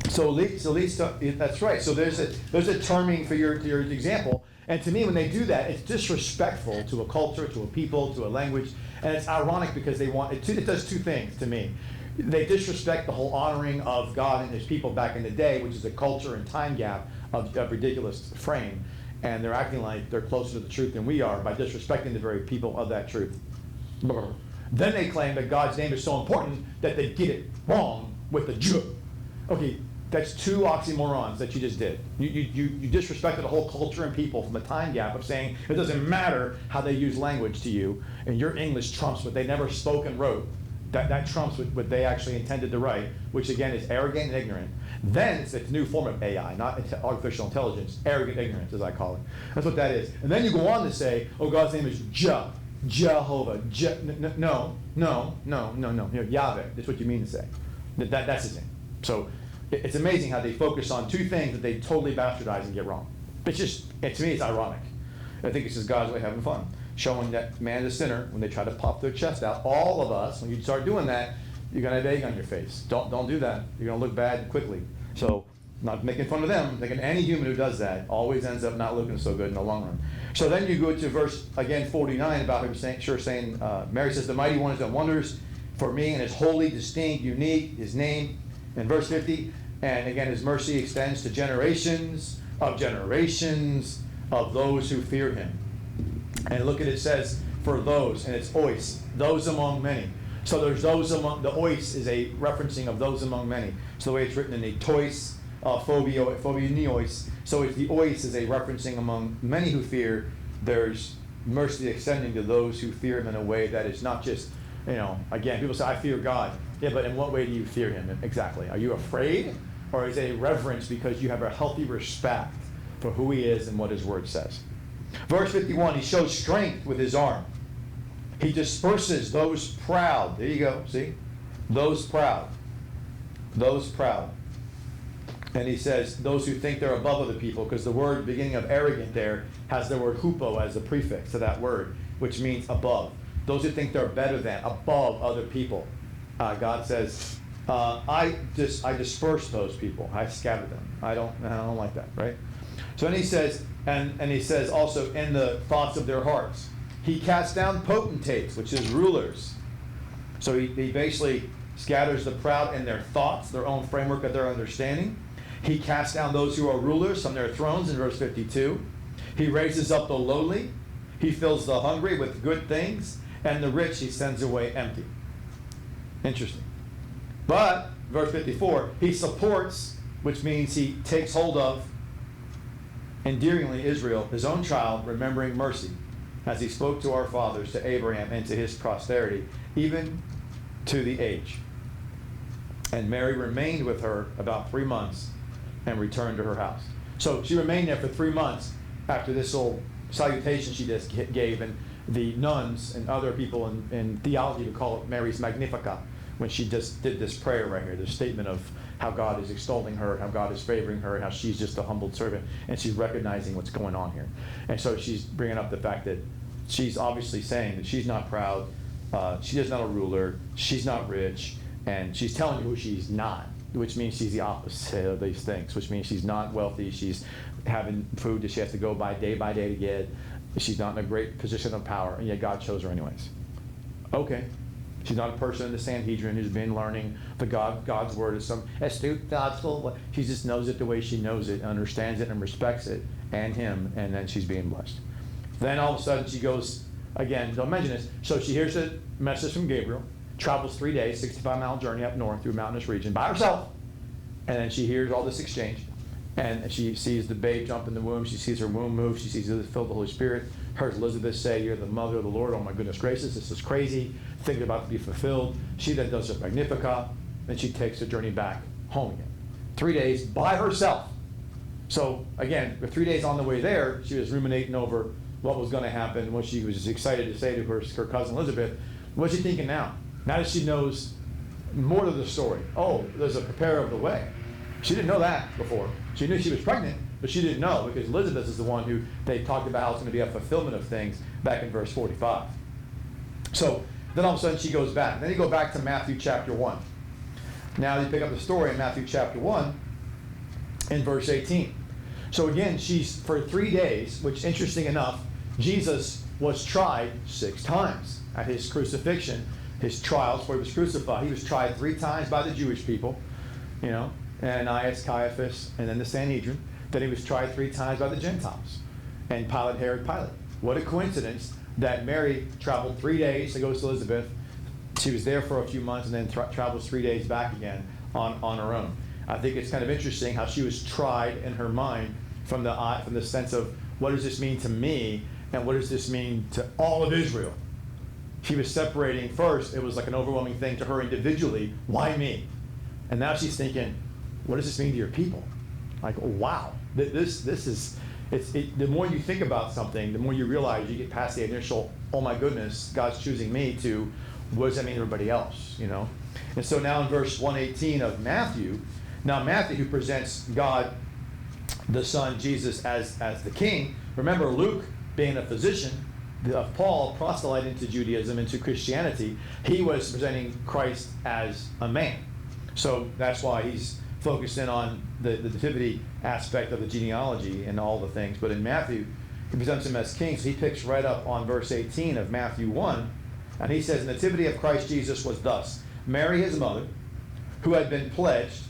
So that's right. So there's a terming for your example. And to me, when they do that, it's disrespectful to a culture, to a people, to a language. And it's ironic because it does two things to me. They disrespect the whole honoring of God and his people back in the day, which is a culture and time gap of ridiculous frame. And they're acting like they're closer to the truth than we are by disrespecting the very people of that truth. Then they claim that God's name is so important that they get it wrong with the J. Okay, that's two oxymorons that you just did. You disrespected a whole culture and people from the time gap of saying it doesn't matter how they use language to you, and your English trumps what they never spoke and wrote. That trumps what they actually intended to write, which again is arrogant and ignorant. Then it's a new form of AI, not artificial intelligence, arrogant ignorance, as I call it. That's what that is. And then you go on to say, oh, God's name is Jehovah. No, Yahweh. That's what you mean to say. That's his name. So it's amazing how they focus on two things that they totally bastardize and get wrong. To me, it's ironic. I think it's just God's way of having fun. Showing that man is a sinner when they try to pop their chest out. All of us, when you start doing that, you're going to have egg on your face. Don't do that. You're going to look bad quickly. So, not making fun of them, thinking any human who does that always ends up not looking so good in the long run. So then you go to verse, again, 49, about him saying, Mary says, the mighty one has done wonders for me, and is holy, distinct, unique, his name. In verse 50, and again, his mercy extends to generations of those who fear him. And look at it, says, for those, and it's ois, those among many. So there's those among, the ois is a referencing of those among many. So the way it's written in the tois, phobioneos. So if the ois is a referencing among many who fear, there's mercy extending to those who fear him in a way that is not just, again, people say, I fear God. Yeah, but in what way do you fear him exactly? Are you afraid? Or is it a reverence because you have a healthy respect for who he is and what his word says? Verse 51, he shows strength with his arm. He disperses those proud. There you go, see? Those proud. Those proud. And he says, those who think they're above other people, because the word beginning of arrogant there has the word hupo as the prefix to that word, which means above. Those who think they're better than, above other people. God says, I disperse those people. I scatter them. I don't like that, right? So then he says, and he says also, in the thoughts of their hearts. He casts down potentates, which is rulers. So he basically scatters the proud in their thoughts, their own framework of their understanding. He casts down those who are rulers from their thrones in verse 52. He raises up the lowly. He fills the hungry with good things. And the rich he sends away empty. Interesting. But, verse 54, he supports, which means he takes hold of, endearingly Israel, his own child, remembering mercy, as he spoke to our fathers, to Abraham, and to his posterity, even to the age. And Mary remained with her about 3 months and returned to her house. So she remained there for 3 months after this little salutation she just gave, and the nuns and other people in theology would call it Mary's Magnificat, when she just did this prayer right here, this statement of how God is extolling her, how God is favoring her, and how she's just a humbled servant, and she's recognizing what's going on here. And so she's bringing up the fact that she's obviously saying that she's not proud, she is not a ruler, she's not rich, and she's telling you who she's not, which means she's the opposite of these things, which means she's not wealthy, she's having food that she has to go by day to get, she's not in a great position of power, and yet God chose her anyways. Okay. She's not a person in the Sanhedrin who's been learning God's word as some astute, thoughtful. She just knows it the way she knows it, understands it, and respects it, and him, and then she's being blessed. Then all of a sudden she goes, again, don't mention this, so she hears a message from Gabriel, travels 3 days, 65-mile journey up north through a mountainous region by herself, and then she hears all this exchange, and she sees the babe jump in the womb, she sees her womb move, she sees it filled with the Holy Spirit, heard Elizabeth say, you're the mother of the Lord, oh my goodness gracious, this is crazy, things about to be fulfilled. She then does her Magnificat, and she takes the journey back home again. 3 days by herself. So again, with 3 days on the way there, she was ruminating over what was going to happen, what she was excited to say to her cousin Elizabeth. What's she thinking now? Now that she knows more of the story. Oh, there's a preparer of the way. She didn't know that before. She knew she was pregnant, but she didn't know, because Elizabeth is the one who they talked about how it's going to be a fulfillment of things back in verse 45. So then all of a sudden she goes back. Then you go back to Matthew chapter 1. Now you pick up the story in Matthew chapter 1 in verse 18. So again, she's for 3 days, which interesting enough, Jesus was tried 6 times at his crucifixion, his trials before he was crucified. He was tried 3 times by the Jewish people, Ananias, Caiaphas, and then the Sanhedrin. Then he was tried 3 times by the Gentiles, and Pilate, Herod, Pilate. What a coincidence that Mary traveled 3 days to go to Elizabeth. She was there for a few months and then travels 3 days back again on her own. I think it's kind of interesting how she was tried in her mind from the sense of, what does this mean to me, and what does this mean to all of Israel? She was separating first. It was like an overwhelming thing to her individually. Why me? And now she's thinking, what does this mean to your people? Like, oh, wow, this is, the more you think about something, the more you realize you get past the initial, oh my goodness, God's choosing me, to what does that mean to everybody else, And so now in verse 118 of Matthew, now Matthew, who presents God, the Son, Jesus, as the King. Remember, Luke, being a physician, of Paul proselyting into Judaism, into Christianity, he was presenting Christ as a man. So that's why he's focused in on the nativity aspect of the genealogy and all the things. But in Matthew, he presents him as king, so he picks right up on verse 18 of Matthew 1, and he says, the nativity of Christ Jesus was thus. Mary, his mother, who had been pledged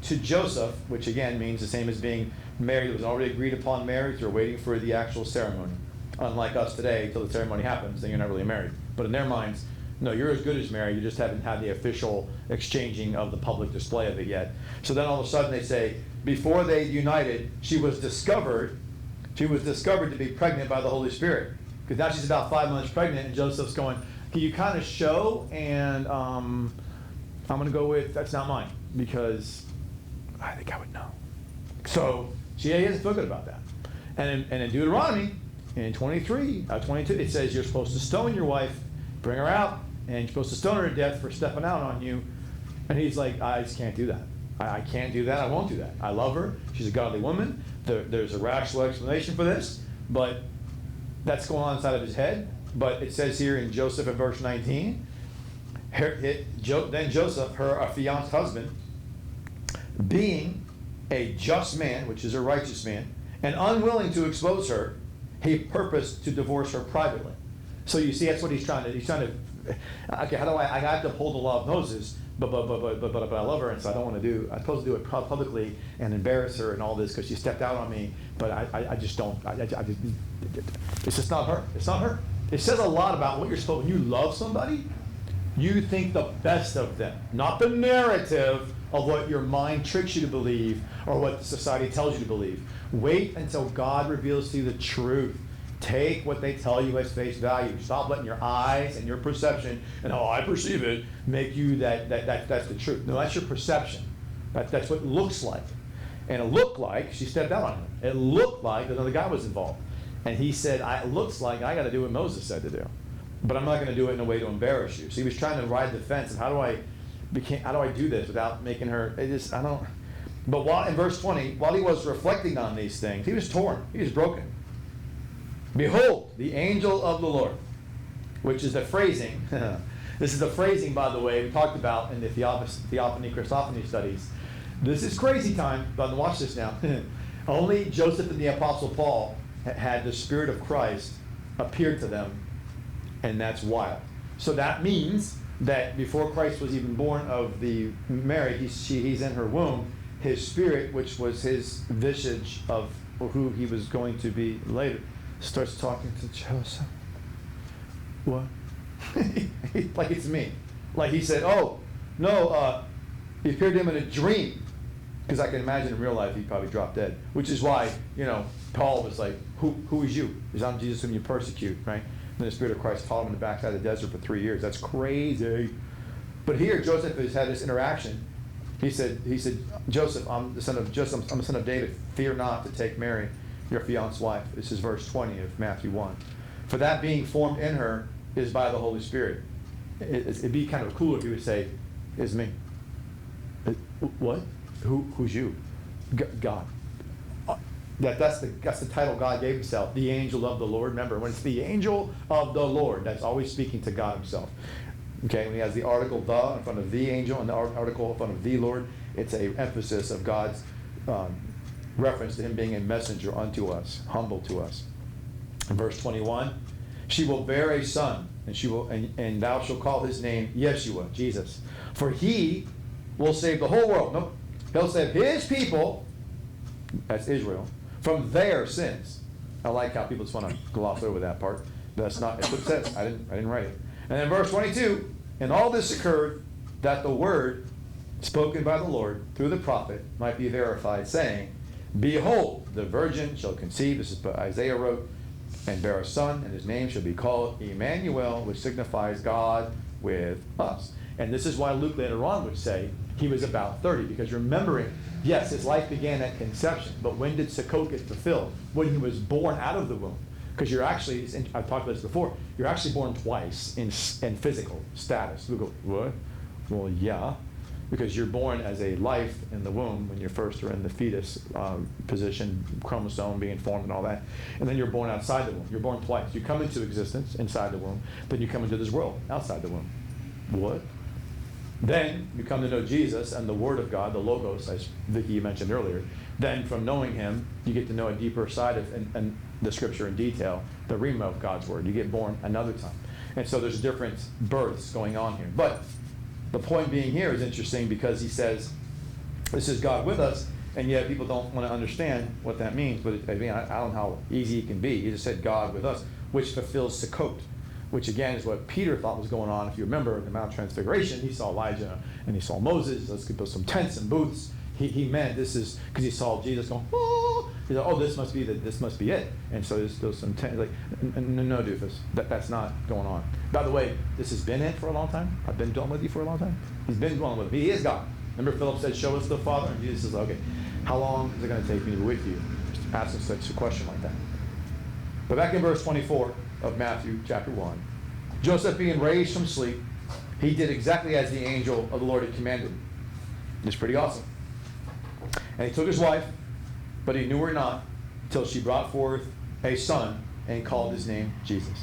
to Joseph, which again means the same as being married. It was already agreed upon marriage. They're waiting for the actual ceremony. Unlike us today, until the ceremony happens, then you're not really married. But in their minds, no, you're as good as married. You just haven't had the official exchanging of the public display of it yet. So then all of a sudden they say, before they united, she was discovered to be pregnant by the Holy Spirit. Because now she's about 5 months pregnant, and Joseph's going, can you kind of show? And I'm going to go with, that's not mine, because I think I would know. So she doesn't feel good about that. And in Deuteronomy, in 22, it says you're supposed to stone your wife, bring her out, and you're supposed to stone her to death for stepping out on you. And he's like, I just can't do that. I can't do that. I won't do that. I love her. She's a godly woman. There's a rational explanation for this, but that's going on inside of his head. But it says here in Joseph in verse 19, then Joseph, her affianced husband, being a just man, which is a righteous man, and unwilling to expose her, he purposed to divorce her privately. So you see, that's what he's trying to, okay, how do I have to uphold the law of Moses, but I love her, and so I'm supposed to do it publicly and embarrass her and all this because she stepped out on me, but I just don't, it's just not her. It's not her. It says a lot about what you're supposed, when you love somebody, you think the best of them, not the narrative of what your mind tricks you to believe or what society tells you to believe. Wait until God reveals to you the truth. Take what they tell you as face value. Stop letting your eyes and your perception and how I perceive it make you that's the truth. No, that's your perception. That's what it looks like. And it looked like she stepped out on him. It looked like another guy was involved. And he said, it looks like I got to do what Moses said to do. But I'm not going to do it in a way to embarrass you. So he was trying to ride the fence. And how do I do this without making her, But in verse 20, while he was reflecting on these things, he was torn. He was broken. Behold, the angel of the Lord, which is the phrasing. This is the phrasing, by the way, we talked about in the Theophany, Christophany studies. This is crazy time, but watch this now. Only Joseph and the Apostle Paul had the Spirit of Christ appear to them, and that's wild. So that means that before Christ was even born of the Mary, he's in her womb, his spirit, which was his visage of who he was going to be later, starts talking to Joseph. What? Like it's me. Like he said, oh, no, he appeared to him in a dream. Because I can imagine in real life he'd probably drop dead. Which is why, Paul was like, who is you? Is I'm Jesus whom you persecute, right? And the Spirit of Christ followed him in the backside of the desert for 3 years. That's crazy. But here, Joseph has had this interaction. He said, Joseph, I'm the son of David. Fear not to take Mary, your fianced wife. This is verse 20 of Matthew 1. For that being formed in her is by the Holy Spirit. It'd be kind of cool if you would say, it's me. What? Who's you? God. That's the title God gave himself, the angel of the Lord. Remember, when it's the angel of the Lord, that's always speaking to God himself. Okay, when he has the article the in front of the angel and the article in front of the Lord, it's an emphasis of God's reference to him being a messenger unto us, humble to us. In verse 21, she will bear a son, and thou shalt call his name Yeshua, Jesus. For he will save the whole world. Nope. He'll save his people, that's Israel, from their sins. I like how people just want to gloss over that part. That's not, it's what it says. I didn't write it. And then verse 22, and all this occurred that the word spoken by the Lord through the prophet might be verified, saying, behold, the virgin shall conceive, this is what Isaiah wrote, and bear a son, and his name shall be called Emmanuel, which signifies God with us. And this is why Luke later on would say he was about 30, because remembering, yes, his life began at conception, but when did Sukkot get fulfilled? When he was born out of the womb. Because you're actually, I've talked about this before, you're actually born twice in physical status. We go, what? Well, yeah. because you're born as a life in the womb when you first are in the fetus position, chromosome being formed and all that. And then you're born outside the womb. You're born twice. You come into existence inside the womb, then you come into this world outside the womb. What? Then you come to know Jesus and the Word of God, the Logos, as Vicki mentioned earlier. Then from knowing Him, you get to know a deeper side of and the Scripture in detail, the Rhema of God's Word. You get born another time. And so there's different births going on here. But the point being here is interesting because he says, this is God with us, and yet people don't want to understand what that means. But I mean, I don't know how easy it can be. He just said God with us, which fulfills Sukkot, which again is what Peter thought was going on. If you remember the Mount Transfiguration, he saw Elijah and he saw Moses. Let's build some tents and booths. He meant this is because he saw Jesus going, oh, he said, oh, this must be it. And so there's some tents. Like, no, doofus, that's not going on. By the way, this has been it for a long time. I've been dwelling with you for a long time. He's been dwelling with me. He is God. Remember Philip said, show us the Father? And Jesus says, okay, how long is it going to take me to be with you? Just asking such a question like that. But back in verse 24 of Matthew chapter 1, Joseph being raised from sleep, he did exactly as the angel of the Lord had commanded. It's pretty awesome. And he took his wife, but he knew her not, till she brought forth a son, and he called his name Jesus.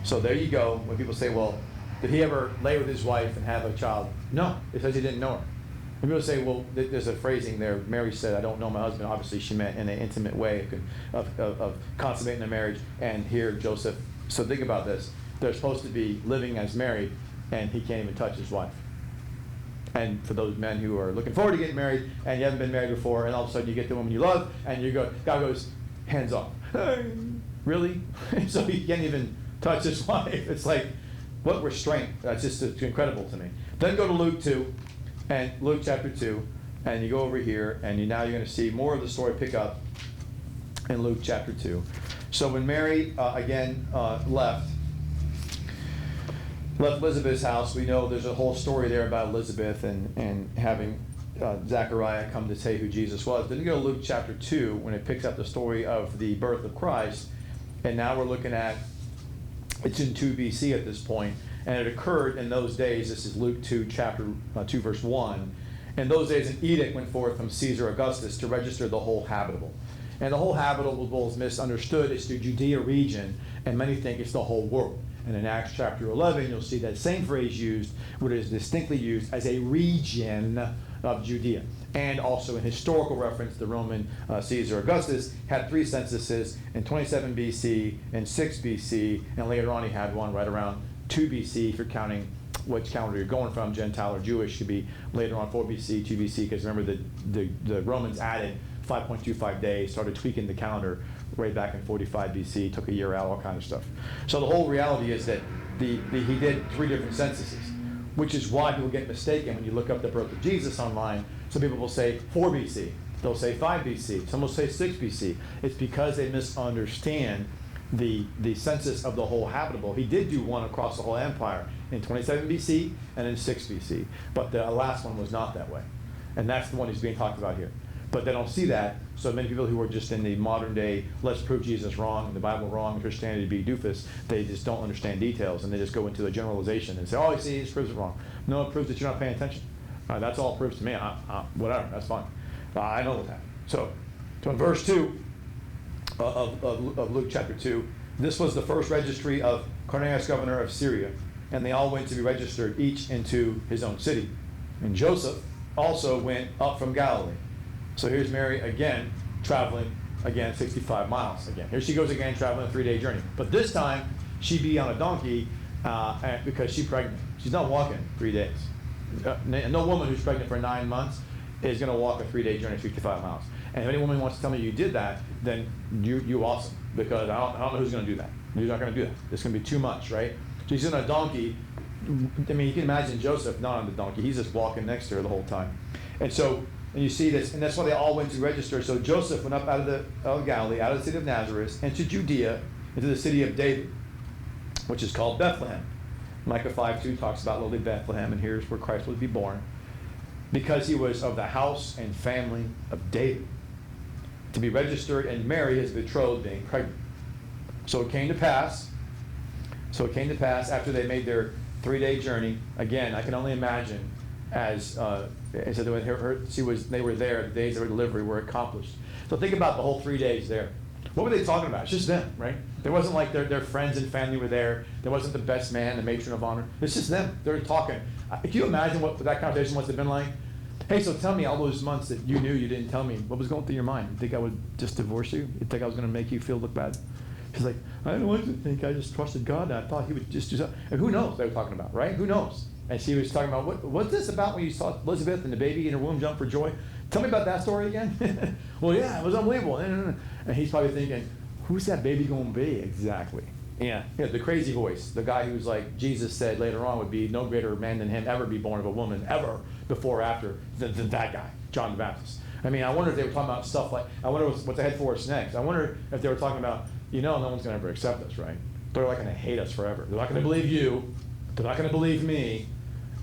So there you go. When people say, well, did he ever lay with his wife and have a child? No, it says he didn't know her. And people say, well, there's a phrasing there. Mary said, I don't know my husband. Obviously, she meant in an intimate way of consummating a marriage. And here, Joseph. So think about this. They're supposed to be living as married, and he can't even touch his wife. And for those men who are looking forward to getting married, and you haven't been married before, and all of a sudden you get the woman you love, and God goes, hands off. Really? So he can't even touch his wife. It's like, what restraint. That's just it's incredible to me. Then go to Luke 2, and Luke chapter 2, and you go over here, and now you're going to see more of the story pick up in Luke chapter 2. So when Mary, again, left Elizabeth's house, we know there's a whole story there about Elizabeth and having Zechariah come to say who Jesus was. Then you go to Luke chapter 2 when it picks up the story of the birth of Christ. And now we're looking at, it's in 2 BC at this point, and it occurred in those days. This is Luke 2, chapter 2, verse 1. In those days, an edict went forth from Caesar Augustus to register the whole habitable. And the whole habitable is misunderstood. It's the Judea region, and many think it's the whole world. And in Acts chapter 11, you'll see that same phrase used, where it is distinctly used as a region of Judea. And also in historical reference, the Roman Caesar Augustus had 3 censuses in 27 BC and 6 BC, and later on he had one right around 2 BC, if you're counting which calendar you're going from, Gentile or Jewish, should be later on 4 BC, 2 BC, because remember the Romans added 5.25 days, started tweaking the calendar way back in 45 BC, took a year out, all kind of stuff. So the whole reality is that he did 3 different censuses, which is why people get mistaken when you look up the birth of Jesus online. Some people will say 4 BC, they'll say 5 BC, some will say 6 BC. It's because they misunderstand the census of the whole habitable. He did do one across the whole empire in 27 BC and in 6 BC, but the last one was not that way. And that's the one he's being talked about here. But they don't see that, so many people who are just in the modern day, let's prove Jesus wrong, and the Bible wrong, and Christianity be doofus, they just don't understand details, and they just go into a generalization and say, oh, you see, it proves it wrong. No, it proves that you're not paying attention. That's all it proves to me. Whatever, that's fine. I know what happened. So in verse 2 of Luke chapter 2, this was the first registry of Cornelius, governor of Syria, and they all went to be registered, each into his own city. And Joseph also went up from Galilee. So here's Mary again, traveling again 65 miles again. Here she goes again, traveling a 3-day journey. But this time, she be on a donkey because she's pregnant. She's not walking 3 days. No woman who's pregnant for 9 months is going to walk a 3-day journey 65 miles. And if any woman wants to tell me you did that, then you awesome, because I don't know who's going to do that. Who's not going to do that? It's going to be too much, right? So she's on a donkey. I mean, you can imagine Joseph not on the donkey. He's just walking next to her the whole time. And you see this, and that's why they all went to register. So Joseph went up out of Galilee, out of the city of Nazareth, into Judea, into the city of David, which is called Bethlehem. Micah 5:2 talks about lowly Bethlehem, and here's where Christ would be born, because he was of the house and family of David, to be registered and marry his betrothed being pregnant. So it came to pass after they made their 3-day journey. Again, I can only imagine as it said they were there, the days of her delivery were accomplished. So think about the whole 3 days there. What were they talking about? It's just them, right? There wasn't like their friends and family were there. There wasn't the best man, the matron of honor. It's just them. They're talking. Can you imagine what that conversation must have been like? Hey, so tell me, all those months that you knew you didn't tell me, what was going through your mind? You think I would just divorce you? You think I was going to make you look bad? She's like, I don't want to think. I just trusted God. And I thought he would just do something. And who knows what they were talking about, right? Who knows? And she was talking about, what's this about when you saw Elizabeth and the baby in her womb jump for joy? Tell me about that story again. Well, yeah, it was unbelievable. And he's probably thinking, who's that baby going to be exactly? Yeah, the crazy voice, the guy who's like, Jesus said later on would be no greater man than him ever be born of a woman, ever, before or after, than that guy, John the Baptist. I mean, I wonder if they were talking about stuff like, I wonder what's ahead for us next. I wonder if they were talking about, no one's going to ever accept us, right? They're like going to hate us forever. They're not going to believe you. They're not going to believe me.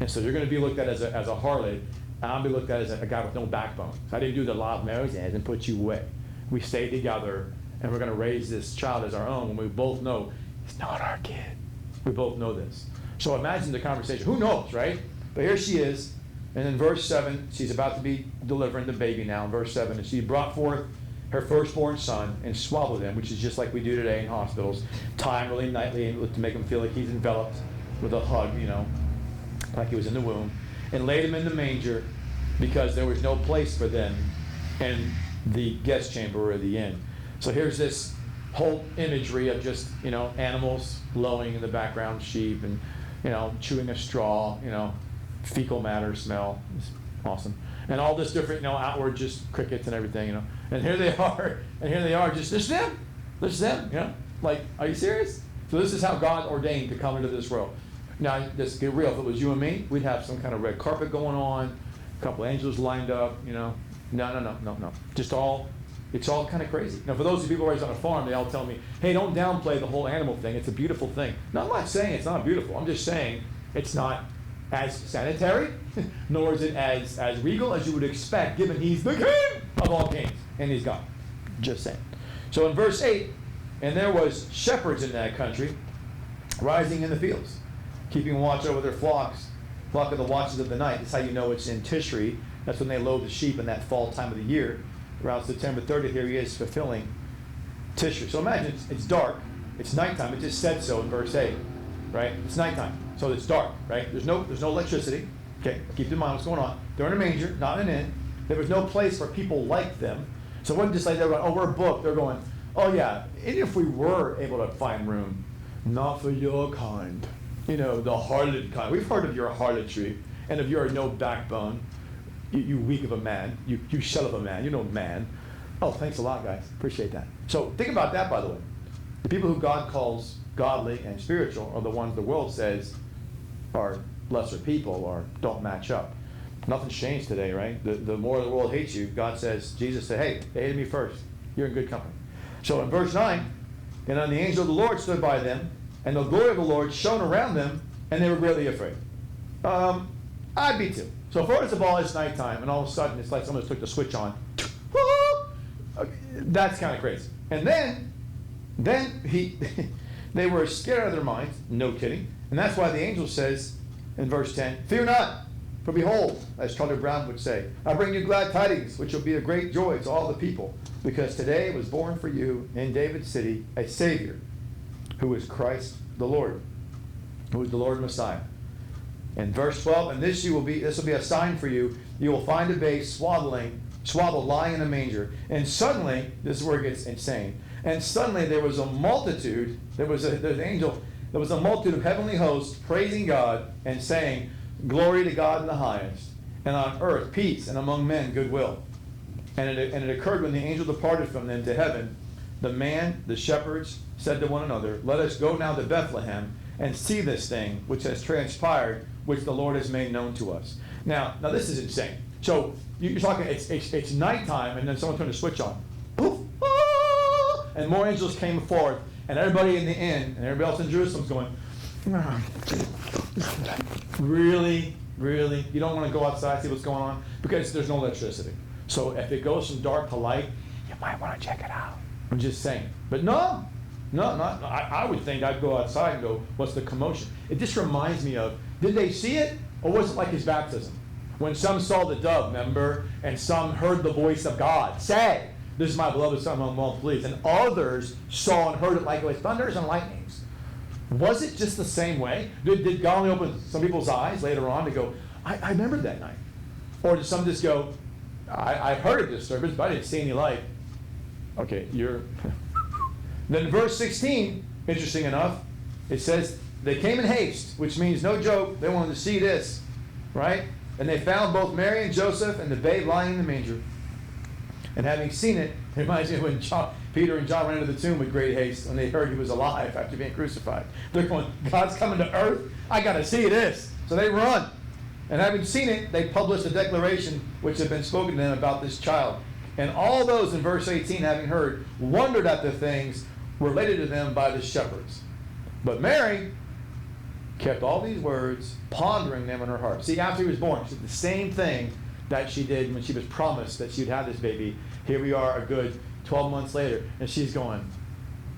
And so you're going to be looked at as a harlot, and I'll be looked at as a guy with no backbone. So I didn't do the law of Moses and put you away. We stayed together, and we're going to raise this child as our own when we both know he's not our kid. We both know this. So imagine the conversation. Who knows, right? But here she is, and in verse 7, she's about to be delivering the baby now. In verse 7, and she brought forth her firstborn son and swallowed him, which is just like we do today in hospitals. Tie him really nightly to make him feel like he's enveloped with a hug, like he was in the womb, and laid him in the manger because there was no place for them in the guest chamber or the inn. So here's this whole imagery of just, animals lowing in the background, sheep, and, chewing a straw, fecal matter smell. It's awesome. And all this different, outward just crickets and everything, And here they are, just them. Like, are you serious? So this is how God ordained to come into this world. Now, let's get real. If it was you and me, we'd have some kind of red carpet going on, a couple angels lined up, No. It's all kind of crazy. Now, for those people raised on a farm, they all tell me, hey, don't downplay the whole animal thing. It's a beautiful thing. Now, I'm not saying it's not beautiful. I'm just saying it's not as sanitary, nor is it as regal as you would expect, given he's the king of all kings, and he's God. Just saying. So in verse 8, and there was shepherds in that country, rising in the fields, keeping watch over their flock of the watches of the night. That's how you know it's in Tishri. That's when they load the sheep in that fall time of the year. Around September 30th, here he is fulfilling Tishri. So imagine it's dark. It's nighttime. It just said so in verse 8, right? It's nighttime. So it's dark, right? There's no electricity. Okay, keep in mind what's going on. They're in a manger, not in an inn. There was no place for people like them. So it wasn't just like they were going, oh, we're booked. They're going, oh, yeah, even if we were able to find room, not for your kind. The harlot kind. We've heard of your harlotry and of your no backbone. You weak of a man. You shell of a man. Man. Oh, thanks a lot, guys. Appreciate that. So think about that, by the way. The people who God calls godly and spiritual are the ones the world says are lesser people or don't match up. Nothing's changed today, right? The more the world hates you, God says, Jesus said, hey, they hated me first. You're in good company. So in verse 9, and then the angel of the Lord stood by them, and the glory of the Lord shone around them, and they were greatly afraid. I'd be too. So first of all, it's nighttime, and all of a sudden, it's like someone just took the switch on. Okay, that's kind of crazy. And then they were scared out of their minds. No kidding. And that's why the angel says in verse 10, fear not, for behold, as Charlie Brown would say, I bring you glad tidings, which will be a great joy to all the people, because today was born for you in David's city a Savior, who is Christ the Lord, who is the Lord Messiah. In verse 12, and this will be a sign for you. You will find a babe swaddled, lying in a manger. And suddenly, this is where it gets insane. And suddenly there was a multitude. There was a multitude of heavenly hosts praising God and saying, "Glory to God in the highest, and on earth peace, and among men goodwill." And it occurred when the angel departed from them to heaven. The shepherds said to one another, "Let us go now to Bethlehem and see this thing which has transpired, which the Lord has made known to us." Now this is insane. So you're talking, it's nighttime, and then someone turned the switch on. Poof, ah, and more angels came forth, and everybody in the inn, and everybody else in Jerusalem's going, really? You don't want to go outside and see what's going on? Because there's no electricity. So if it goes from dark to light, you might want to check it out. I'm just saying. But no, I would think I'd go outside and go, what's the commotion? It just reminds me of, did they see it? Or was it like his baptism? When some saw the dove, remember, and some heard the voice of God say, this is my beloved son, whom I'm well pleased. And others saw and heard it like with thunders and lightnings. Was it just the same way? Did God only open some people's eyes later on to go, I remembered that night? Or did some just go, I heard a disturbance, but I didn't see any light. Okay, Then verse 16, interesting enough, it says, they came in haste, which means no joke, they wanted to see this, right? And they found both Mary and Joseph and the babe lying in the manger. And having seen it, it reminds me of when Peter and John ran into the tomb with great haste when they heard he was alive after being crucified. They're going, God's coming to earth? I got to see this. So they run. And having seen it, they published a declaration which had been spoken to them about this child. And all those in verse 18, having heard, wondered at the things related to them by the shepherds. But Mary kept all these words, pondering them in her heart. See, after he was born, she did the same thing that she did when she was promised that she would have this baby. Here we are a good 12 months later, and she's going,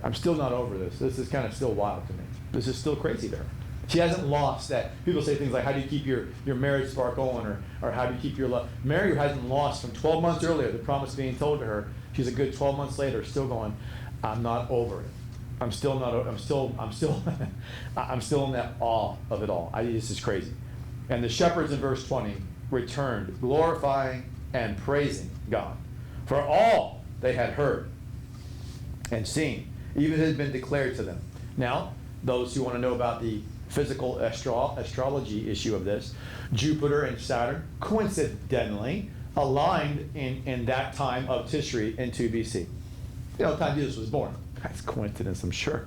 I'm still not over this. This is kind of still wild to me. This is still crazy to her. She hasn't lost that. People say things like, how do you keep your marriage spark going, or how do you keep your love? Mary hasn't lost from 12 months earlier, the promise being told to her. She's a good 12 months later, still going, I'm not over it. I'm still in that awe of it all. This is crazy. And the shepherds in verse 20 returned, glorifying and praising God for all they had heard and seen, even as it had been declared to them. Now, those who want to know about the physical astrology issue of this, Jupiter and Saturn coincidentally aligned in that time of Tishri in 2 BC. The time Jesus was born. That's coincidence, I'm sure.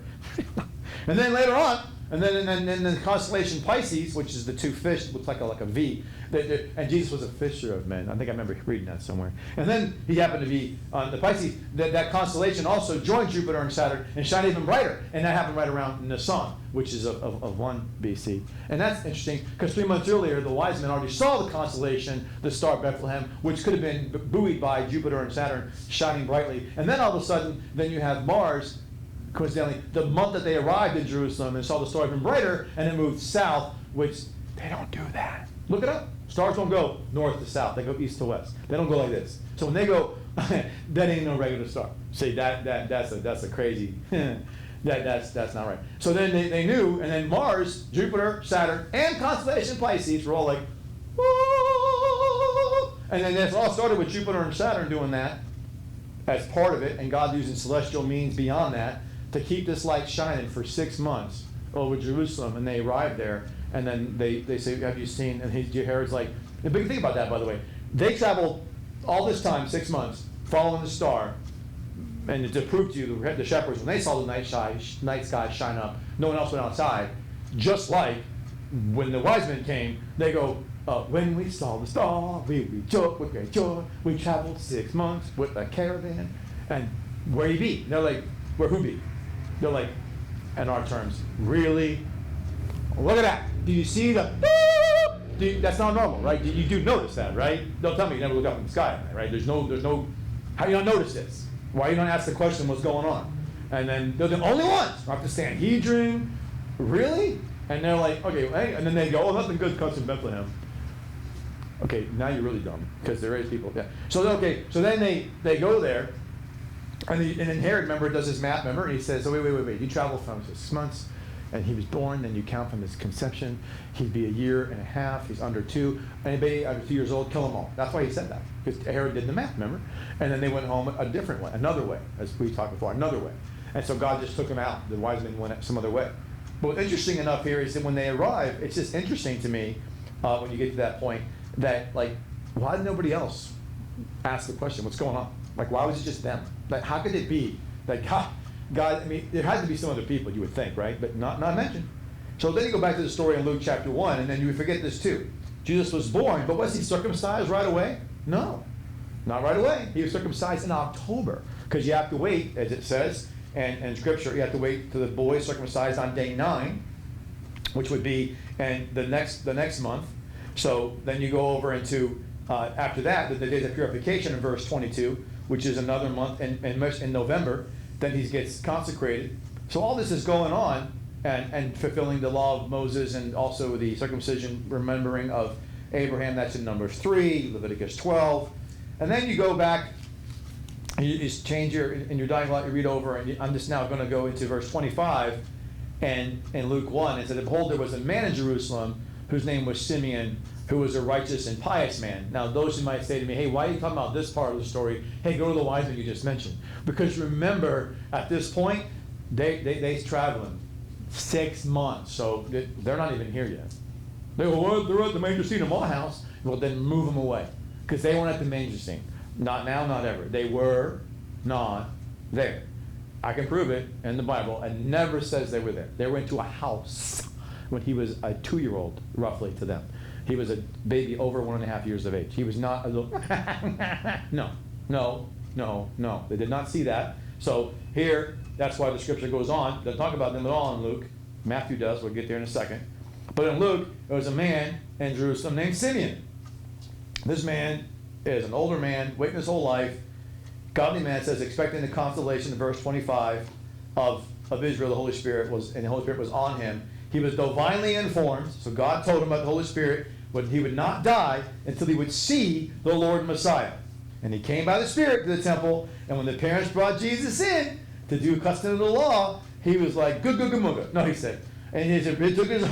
And then later on, and then the constellation Pisces, which is the two fish, looks like a V. And Jesus was a fisher of men. I think I remember reading that somewhere. And then he happened to be on the Pisces. That constellation also joined Jupiter and Saturn and shined even brighter. And that happened right around Nisan, which is of 1 BC. And that's interesting because 3 months earlier, the wise men already saw the constellation, the star Bethlehem, which could have been buoyed by Jupiter and Saturn shining brightly. And then all of a sudden, then you have Mars, coincidentally, the month that they arrived in Jerusalem and saw the star even brighter, and it moved south, which they don't do that. Look it up. Stars don't go north to south. They go east to west. They don't go like this. So when they go, that ain't no regular star. See, that's a crazy, that's not right. So then they knew, and then Mars, Jupiter, Saturn, and constellation Pisces were all like, whoa! And then this all started with Jupiter and Saturn doing that as part of it, and God using celestial means beyond that to keep this light shining for 6 months over Jerusalem. And they arrived there, and then they say, have you seen? And Herod's like, the big thing about that, by the way, they traveled all this time, 6 months, following the star, and to prove to you, the shepherds, when they saw the night sky shine up, no one else went outside. Just like when the wise men came, they go, when we saw the star, we rejoiced with great joy. We traveled 6 months with a caravan, and where you be? They're like, where who be? They're like, in our terms, really? Look at that. Do you see the? That's not normal, right? You do notice that, right? Don't tell me you never look up in the sky, right? There's no. How do you not notice this? Why you don't ask the question, what's going on? And then they're the only ones. Off the Sanhedrin, really? And they're like, okay, hey. And then they go, oh, nothing good comes from Bethlehem. Okay, now you're really dumb because there is people. Yeah. So then they go there, and then Herod, remember, does his math, remember, and he says, oh wait. You travel from 6 months, and he was born. Then you count from his conception. He'd be 1.5 years. He's under 2. Anybody under 2 years old, kill them all. That's why he said that, because Herod did the math, remember? And then they went home a different way, another way, as we talked before, another way. And so God just took them out. The wise men went some other way. But what's interesting enough here is that when they arrive, it's just interesting to me when you get to that point that, like, why did nobody else ask the question, what's going on? Like, why was it just them? Like, how could it be that God, I mean, there had to be some other people, you would think, right? But not mentioned. So then you go back to the story in Luke chapter 1, and then you would forget this too. Jesus was born, but was he circumcised right away? No, not right away. He was circumcised in October, because you have to wait, as it says, and in Scripture, you have to wait till the boy is circumcised on day 9, which would be the next month. So then you go over into, after that, the days of purification in verse 22, which is another month in November. Then he gets consecrated. So all this is going on and fulfilling the law of Moses, and also the circumcision, remembering of Abraham, that's in Numbers 3, Leviticus 12. And then you go back, you just change in your dialogue, you read over, and I'm just now going to go into verse 25 and in Luke 1. It said, behold, there was a man in Jerusalem whose name was Simeon, who was a righteous and pious man. Now, those who might say to me, hey, why are you talking about this part of the story? Hey, go to the wise men you just mentioned. Because remember, at this point, they're traveling 6 months, so they're not even here yet. They go, well, they're at the manger scene of my house. Well, then move them away, because they weren't at the manger scene. Not now, not ever. They were not there. I can prove it in the Bible. It never says they were there. They went to a house when he was a 2-year-old, roughly, to them. He was a baby over 1.5 years of age. He was not a little, no. They did not see that. So here, that's why the scripture goes on. Doesn't talk about them at all in Luke. Matthew does. We'll get there in a second. But in Luke, there was a man in Jerusalem named Simeon. This man is an older man, waiting his whole life. Godly man, says, expecting the consolation in verse 25 of Israel. The Holy Spirit was on him. He was divinely informed, so God told him about the Holy Spirit, but he would not die until he would see the Lord Messiah. And he came by the Spirit to the temple, and when the parents brought Jesus in to do custom of the law, he was like, good, no, he said. And he took him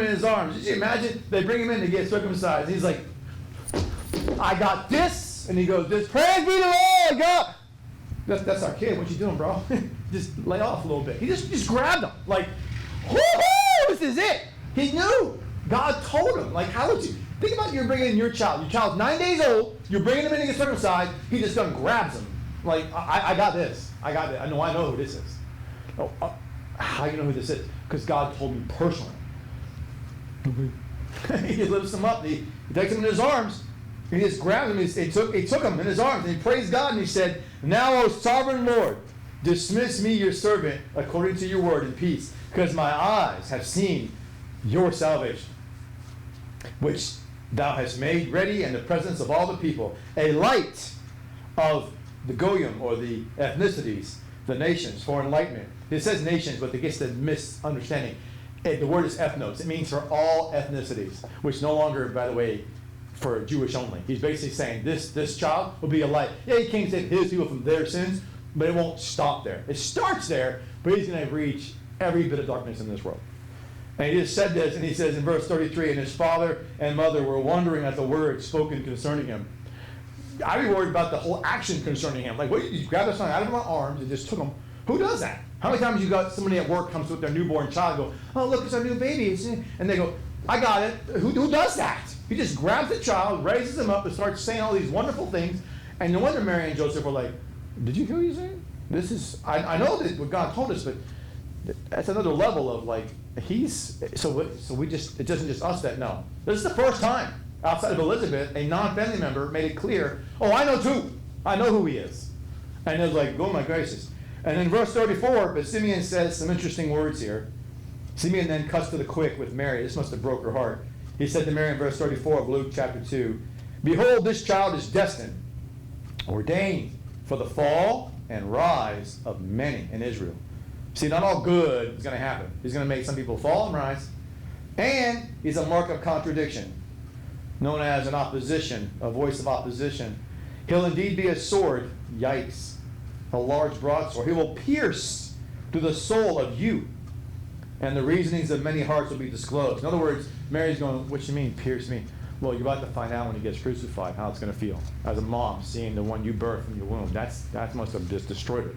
in his arms. Did you imagine? They bring him in to get circumcised. And he's like, I got this. And he goes, this, praise be the Lord, God. That's our kid. What you doing, bro? Just lay off a little bit. He just grabbed him. Like, whoo-hoo, this is it. He knew. God told him. Like, how would you? Think about you're bringing in your child. Your child's 9 days old. You're bringing him in to get circumcised. He just grabs him. Like, I got this. I got it. I know who this is. Oh, how do you know who this is? Because God told me personally. He just lifts him up. He takes him in his arms. He just grabbed him. He took him in his arms. And he praised God. And he said, now, O sovereign Lord, dismiss me, your servant, according to your word in peace. Because my eyes have seen your salvation, which thou hast made ready in the presence of all the people, a light of the Goyim, or the ethnicities, the nations, for enlightenment. It says nations, but it gets the misunderstanding. The word is ethnos. It means for all ethnicities, which no longer, by the way, for Jewish only. He's basically saying this child will be a light. Yeah, he came to save his people from their sins, but it won't stop there. It starts there, but he's going to reach every bit of darkness in this world. And he just said this, and he says in verse 33, and his father and mother were wondering at the words spoken concerning him. I'd be worried about the whole action concerning him. Like, what, you grabbed the son out of my arms and just took him. Who does that? How many times you got somebody at work comes with their newborn child and go, oh, look, it's our new baby. And they go, I got it. Who does that? He just grabs the child, raises him up, and starts saying all these wonderful things. And no wonder Mary and Joseph were like, did you hear what he's saying? This is, I know that what God told us, but that's another level of like, it doesn't just us that know. This is the first time outside of Elizabeth, a non-family member made it clear, oh, I know too. I know who he is. And it was like, oh my gracious. And then verse 34, but Simeon says some interesting words here. Simeon then cuts to the quick with Mary. This must have broke her heart. He said to Mary in verse 34 of Luke chapter 2, behold, this child is destined, ordained for the fall and rise of many in Israel. See, not all good is going to happen. He's going to make some people fall and rise. And he's a mark of contradiction, known as an opposition, a voice of opposition. He'll indeed be a sword, yikes, a large broadsword. He will pierce to the soul of you, and the reasonings of many hearts will be disclosed. In other words, Mary's going, what you mean, pierce me? Well, you're about to find out when he gets crucified how it's going to feel. As a mom, seeing the one you birthed from your womb, that must have just destroyed her.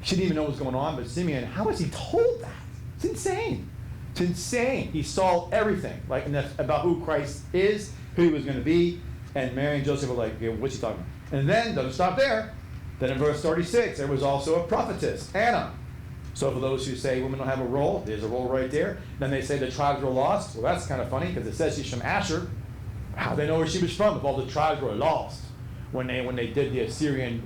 She didn't even know what was going on, but Simeon, how was he told that? It's insane. It's insane. He saw everything, like about who Christ is, who he was going to be, and Mary and Joseph were like, yeah, what's he talking about? And then, doesn't stop there. Then in verse 36, there was also a prophetess, Anna. So for those who say women don't have a role, there's a role right there. Then they say the tribes were lost. Well, that's kind of funny because it says she's from Asher. How do they know where she was from if all the tribes were lost when they did the Assyrian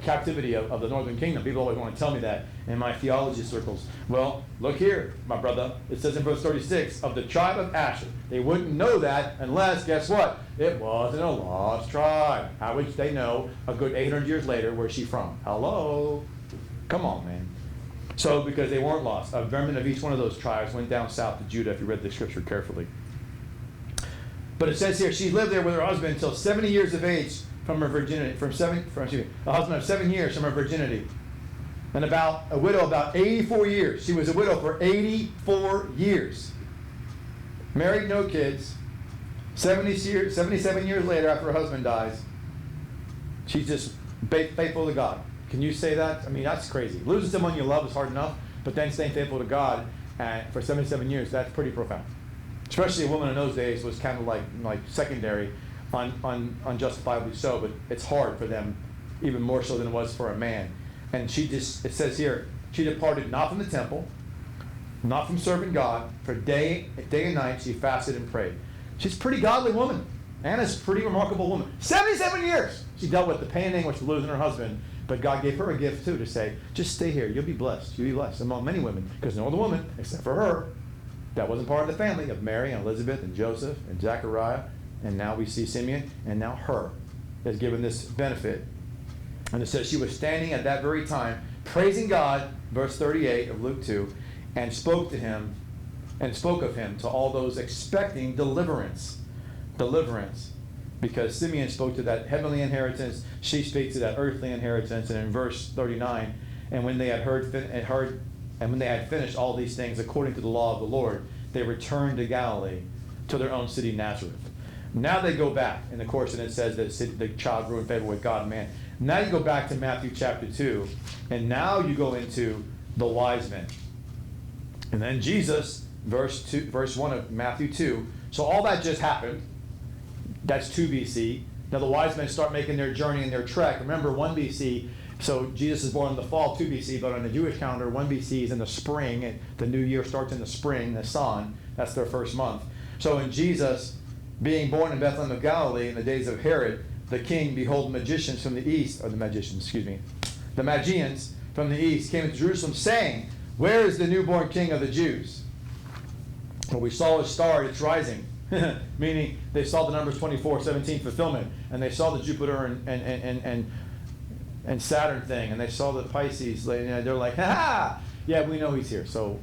captivity of the northern kingdom? People always want to tell me that in my theology circles. Well, look here, my brother. It says in verse 36, of the tribe of Asher. They wouldn't know that unless, guess what? It wasn't a lost tribe. How would they know a good 800 years later where's she from? Hello? Come on, man. So, because they weren't lost, a remnant of each one of those tribes went down south to Judah, if you read the scripture carefully. But it says here, she lived there with her husband until 70 years of age from her virginity, a husband of 7 years from her virginity. And a widow about 84 years. She was a widow for 84 years. Married, no kids. 77 years later, after her husband dies, she's just faithful to God. Can you say that? I mean, that's crazy. Losing someone you love is hard enough, but then staying faithful to God for 77 years, that's pretty profound. Especially a woman in those days was kind of like secondary, unjustifiably so, but it's hard for them, even more so than it was for a man. And it says here, she departed not from the temple, not from serving God, for day and night she fasted and prayed. She's a pretty godly woman. Anna's a pretty remarkable woman. 77 years! She dealt with the pain and anguish of losing her husband, but God gave her a gift too to say, just stay here, you'll be blessed. You'll be blessed among many women, because no other woman, except for her, that wasn't part of the family of Mary and Elizabeth and Joseph and Zechariah, and now we see Simeon, and now her is given this benefit. And it says she was standing at that very time, praising God, verse 38 of Luke 2, and spoke of him to all those expecting deliverance. Deliverance. Because Simeon spoke to that heavenly inheritance, she speaks to that earthly inheritance. And in verse 39, and when they had when they had finished all these things according to the law of the Lord, they returned to Galilee, to their own city Nazareth. Now they go back, in the course, and it says that the child grew in favor with God and man. Now you go back to Matthew chapter 2, and now you go into the wise men. And then Jesus, verse 1 of Matthew 2. So all that just happened. That's 2 BC. Now the wise men start making their journey and their trek. Remember, 1 BC, so Jesus is born in the fall, 2 BC, but on the Jewish calendar, 1 BC is in the spring. And the new year starts in the spring, the Nisan. That's their first month. So in Jesus being born in Bethlehem of Galilee in the days of Herod, the king, behold, magicians from the east, the Mageans from the east came to Jerusalem saying, where is the newborn king of the Jews? Well, we saw his star, it's rising. Meaning they saw the Numbers 24:17 fulfillment, and they saw the Jupiter and Saturn thing, and they saw the Pisces, and they're like, ha! Yeah, we know he's here, so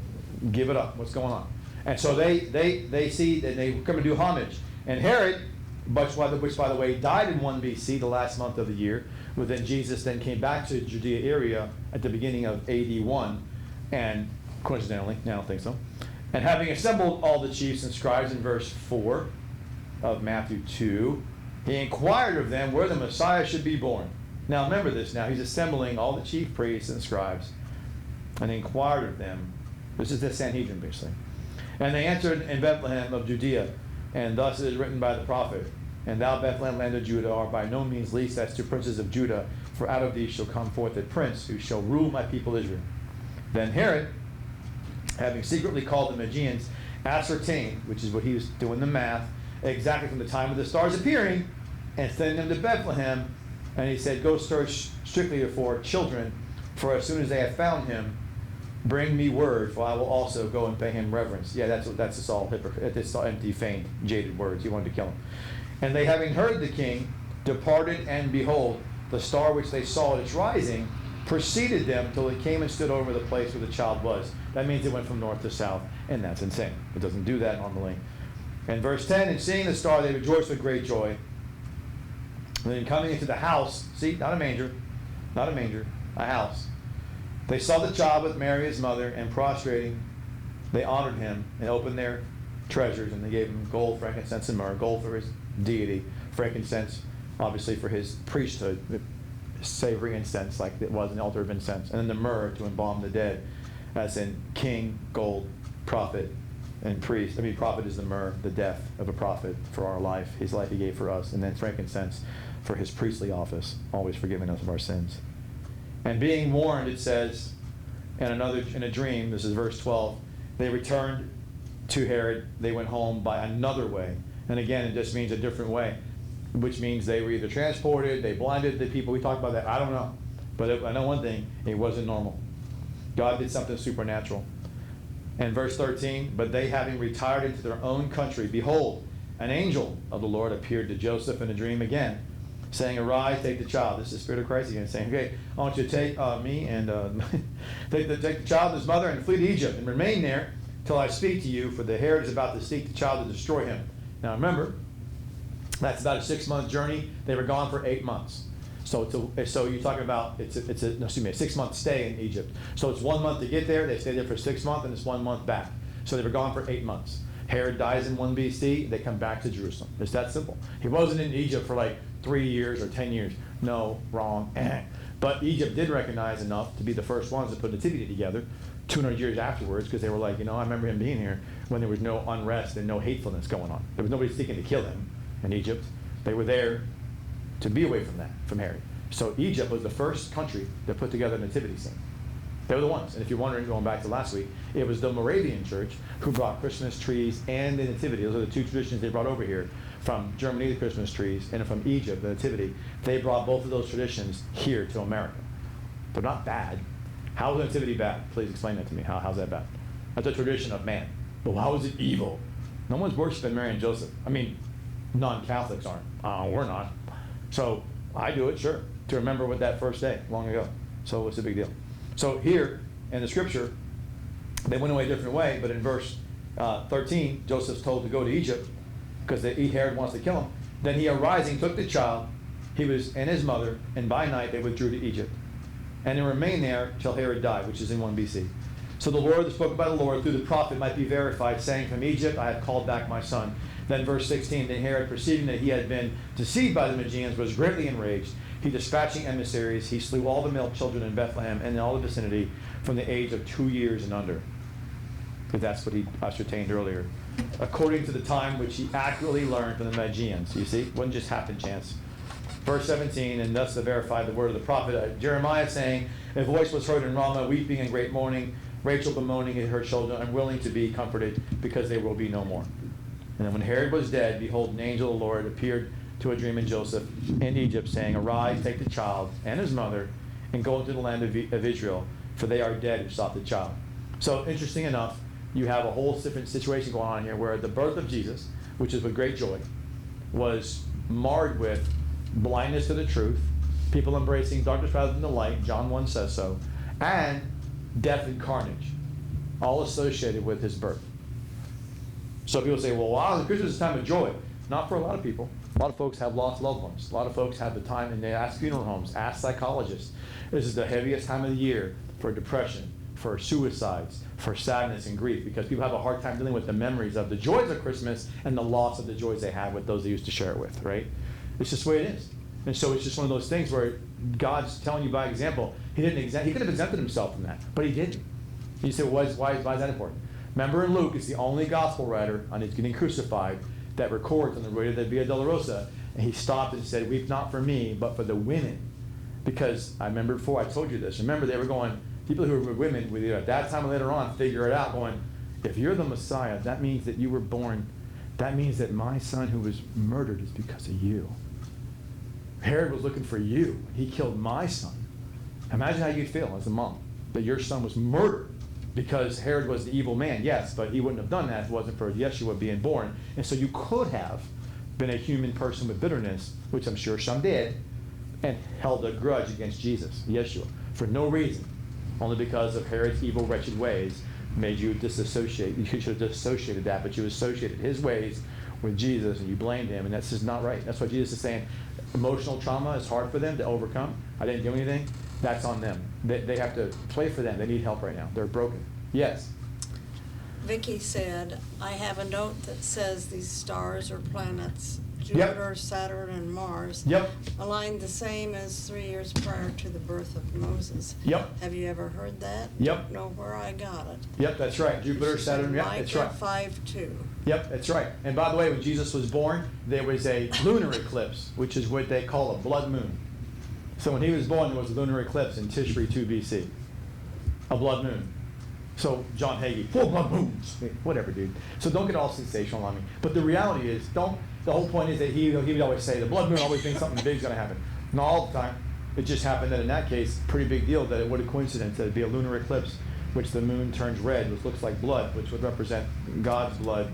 give it up. What's going on? And so they see, and they come and do homage. And Herod, which by the way died in 1 BC, the last month of the year, but then Jesus then came back to Judea area at the beginning of AD 1, and coincidentally, I don't think so, and having assembled all the chiefs and scribes in verse 4 of Matthew 2, he inquired of them where the Messiah should be born. Now remember this now, he's assembling all the chief priests and scribes, and he inquired of them. This is the Sanhedrin basically. And they answered, in Bethlehem of Judea, and thus it is written by the prophet, and thou, Bethlehem, land of Judah, art by no means least as to princes of Judah, for out of thee shall come forth a prince who shall rule my people Israel. Then Herod, having secretly called the Mageans, ascertained, which is what he was doing the math, exactly from the time of the stars appearing, and sending them to Bethlehem, and he said, go search strictly for children, for as soon as they have found him, bring me word, for I will also go and pay him reverence. Yeah, that's just all hypocrite. It's all empty, feigned, jaded words. He wanted to kill him. And they, having heard the king, departed, and behold, the star which they saw at its rising preceded them till it came and stood over the place where the child was. That means it went from north to south, and that's insane. It doesn't do that normally. And verse 10, and seeing the star, they rejoiced with great joy. And then coming into the house, see, not a manger, a house. They saw the child with Mary his mother, and prostrating, they honored him and opened their treasures, and they gave him gold, frankincense, and myrrh. Gold for his deity, frankincense obviously for his priesthood, savory incense like it was an altar of incense, and then the myrrh to embalm the dead, as in king, gold, prophet, and priest. Prophet is the myrrh, the death of a prophet for our life, his life he gave for us, and then frankincense for his priestly office, always forgiving us of our sins. And being warned, it says, in a dream, this is verse 12, they returned to Herod, they went home by another way. And again, it just means a different way, which means they were either transported, they blinded the people. We talked about that. I don't know. But I know one thing, it wasn't normal. God did something supernatural. And verse 13, but they having retired into their own country, behold, an angel of the Lord appeared to Joseph in a dream again, saying, arise, take the child. This is the Spirit of Christ again, saying, okay, I want you to take me and take the child and his mother and flee to Egypt and remain there till I speak to you, for the Herod is about to seek the child to destroy him. Now remember, That's about a 6-month journey. They were gone for 8 months. So you're talking about a 6-month stay in Egypt. So it's 1 month to get there. They stay there for 6 months, and it's 1 month back. So they were gone for 8 months. Herod dies in 1 BC. They come back to Jerusalem. It's that simple. He wasn't in Egypt for like 3 years or 10 years. No, wrong. But Egypt did recognize enough to be the first ones to put nativity together 200 years afterwards, because they were like, I remember him being here when there was no unrest and no hatefulness going on. There was nobody seeking to kill him in Egypt. They were there to be away from that, from Herod. So Egypt was the first country that put together a nativity scene. They were the ones. And if you're wondering, going back to last week, it was the Moravian church who brought Christmas trees and the nativity. Those are the two traditions they brought over here. From Germany, the Christmas trees, and from Egypt, the nativity. They brought both of those traditions here to America. They're not bad. How is the nativity bad? Please explain that to me. How's that bad? That's a tradition of man. But how is it evil? No one's worshiping Mary and Joseph. I mean, non-Catholics aren't. We're not. So I do it, sure, to remember what that first day long ago. So it's a big deal. So here in the scripture, they went away a different way, but in verse 13, Joseph's told to go to Egypt because Herod wants to kill him. Then he, arising, took the child, he was and his mother, and by night they withdrew to Egypt. And they remained there till Herod died, which is in 1 BC. So the Lord, spoken by the Lord through the prophet, might be verified, saying, from Egypt I have called back my son. Then verse 16, then Herod, perceiving that he had been deceived by the Mageans, was greatly enraged. He dispatching emissaries, he slew all the male children in Bethlehem and in all the vicinity from the age of 2 years and under. Because that's what he ascertained earlier. According to the time which he accurately learned from the Mageans. You see, it wouldn't just happen chance. Verse 17, and thus to verify the word of the prophet Jeremiah, saying, a voice was heard in Ramah, weeping and great mourning, Rachel bemoaning in her children, unwilling to be comforted, because they will be no more. And then when Herod was dead, behold, an angel of the Lord appeared to a dream in Joseph in Egypt, saying, arise, take the child and his mother, and go into the land of Israel, for they are dead who sought the child. So interesting enough, you have a whole different situation going on here, where the birth of Jesus, which is with great joy, was marred with blindness to the truth, people embracing darkness rather than the light, John 1 says so, and death and carnage, all associated with his birth. So people say, well, wow, Christmas is a time of joy. Not for a lot of people. A lot of folks have lost loved ones. A lot of folks have the time, and they ask funeral homes, ask psychologists. This is the heaviest time of the year for depression, for suicides, for sadness and grief, because people have a hard time dealing with the memories of the joys of Christmas and the loss of the joys they had with those they used to share it with, right? It's just the way it is. And so it's just one of those things where God's telling you by example. He could have exempted himself from that, but he didn't. You say, well, why is that important? Remember, in Luke, it's the only gospel writer on his getting crucified that records on the road of the Via Dolorosa, and he stopped and said, weep not for me, but for the women. Because I remember before I told you this. Remember, they were going, people who were women, would either at that time or later on figure it out, going, if you're the Messiah, that means that you were born. That means that my son who was murdered is because of you. Herod was looking for you. He killed my son. Imagine how you'd feel as a mom, that your son was murdered because Herod was the evil man. Yes, but he wouldn't have done that if it wasn't for Yeshua being born. And so you could have been a human person with bitterness, which I'm sure some did, and held a grudge against Jesus, Yeshua, for no reason, only because of Herod's evil, wretched ways made you disassociate. You should have dissociated that, but you associated his ways with Jesus, and you blamed him, and that's just not right. That's what Jesus is saying. Emotional trauma is hard for them to overcome. I didn't do anything. That's on them. They have to play for them. They need help right now. They're broken. Yes? Vicky said, I have a note that says these stars or planets, Jupiter, Saturn, and Mars, aligned the same as 3 years prior to the birth of Moses. Have you ever heard that? Don't know where I got it. That's right. Jupiter, Saturn, that's right. 5:2. That's right. And by the way, when Jesus was born, there was a lunar eclipse, which is what they call a blood moon. So when he was born, there was a lunar eclipse in Tishri 2 BC. A blood moon. So John Hagee, 4 blood moons. Whatever, dude. So don't get all sensational on me. But the reality is, the whole point is that he would always say, the blood moon always thinks something big's going to happen. Not all the time. It just happened that in that case, pretty big deal, that it would a coincidence that it'd be a lunar eclipse, which the moon turns red, which looks like blood, which would represent God's blood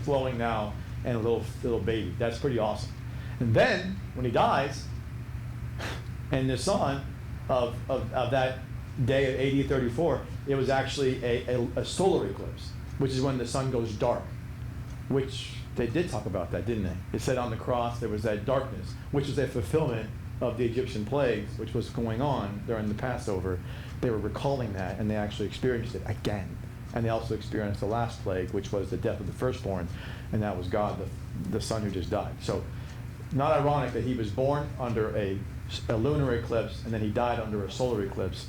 flowing now, and a little baby. That's pretty awesome. And then, when he dies, and the son of that day of AD 34, it was actually a solar eclipse, which is when the sun goes dark, which They did talk about that, didn't they? It said on the cross there was that darkness, which was a fulfillment of the Egyptian plagues, which was going on during the Passover. They were recalling that, and they actually experienced it again. And they also experienced the last plague, which was the death of the firstborn, and that was God, the son who just died. So, not ironic that he was born under a lunar eclipse, and then he died under a solar eclipse.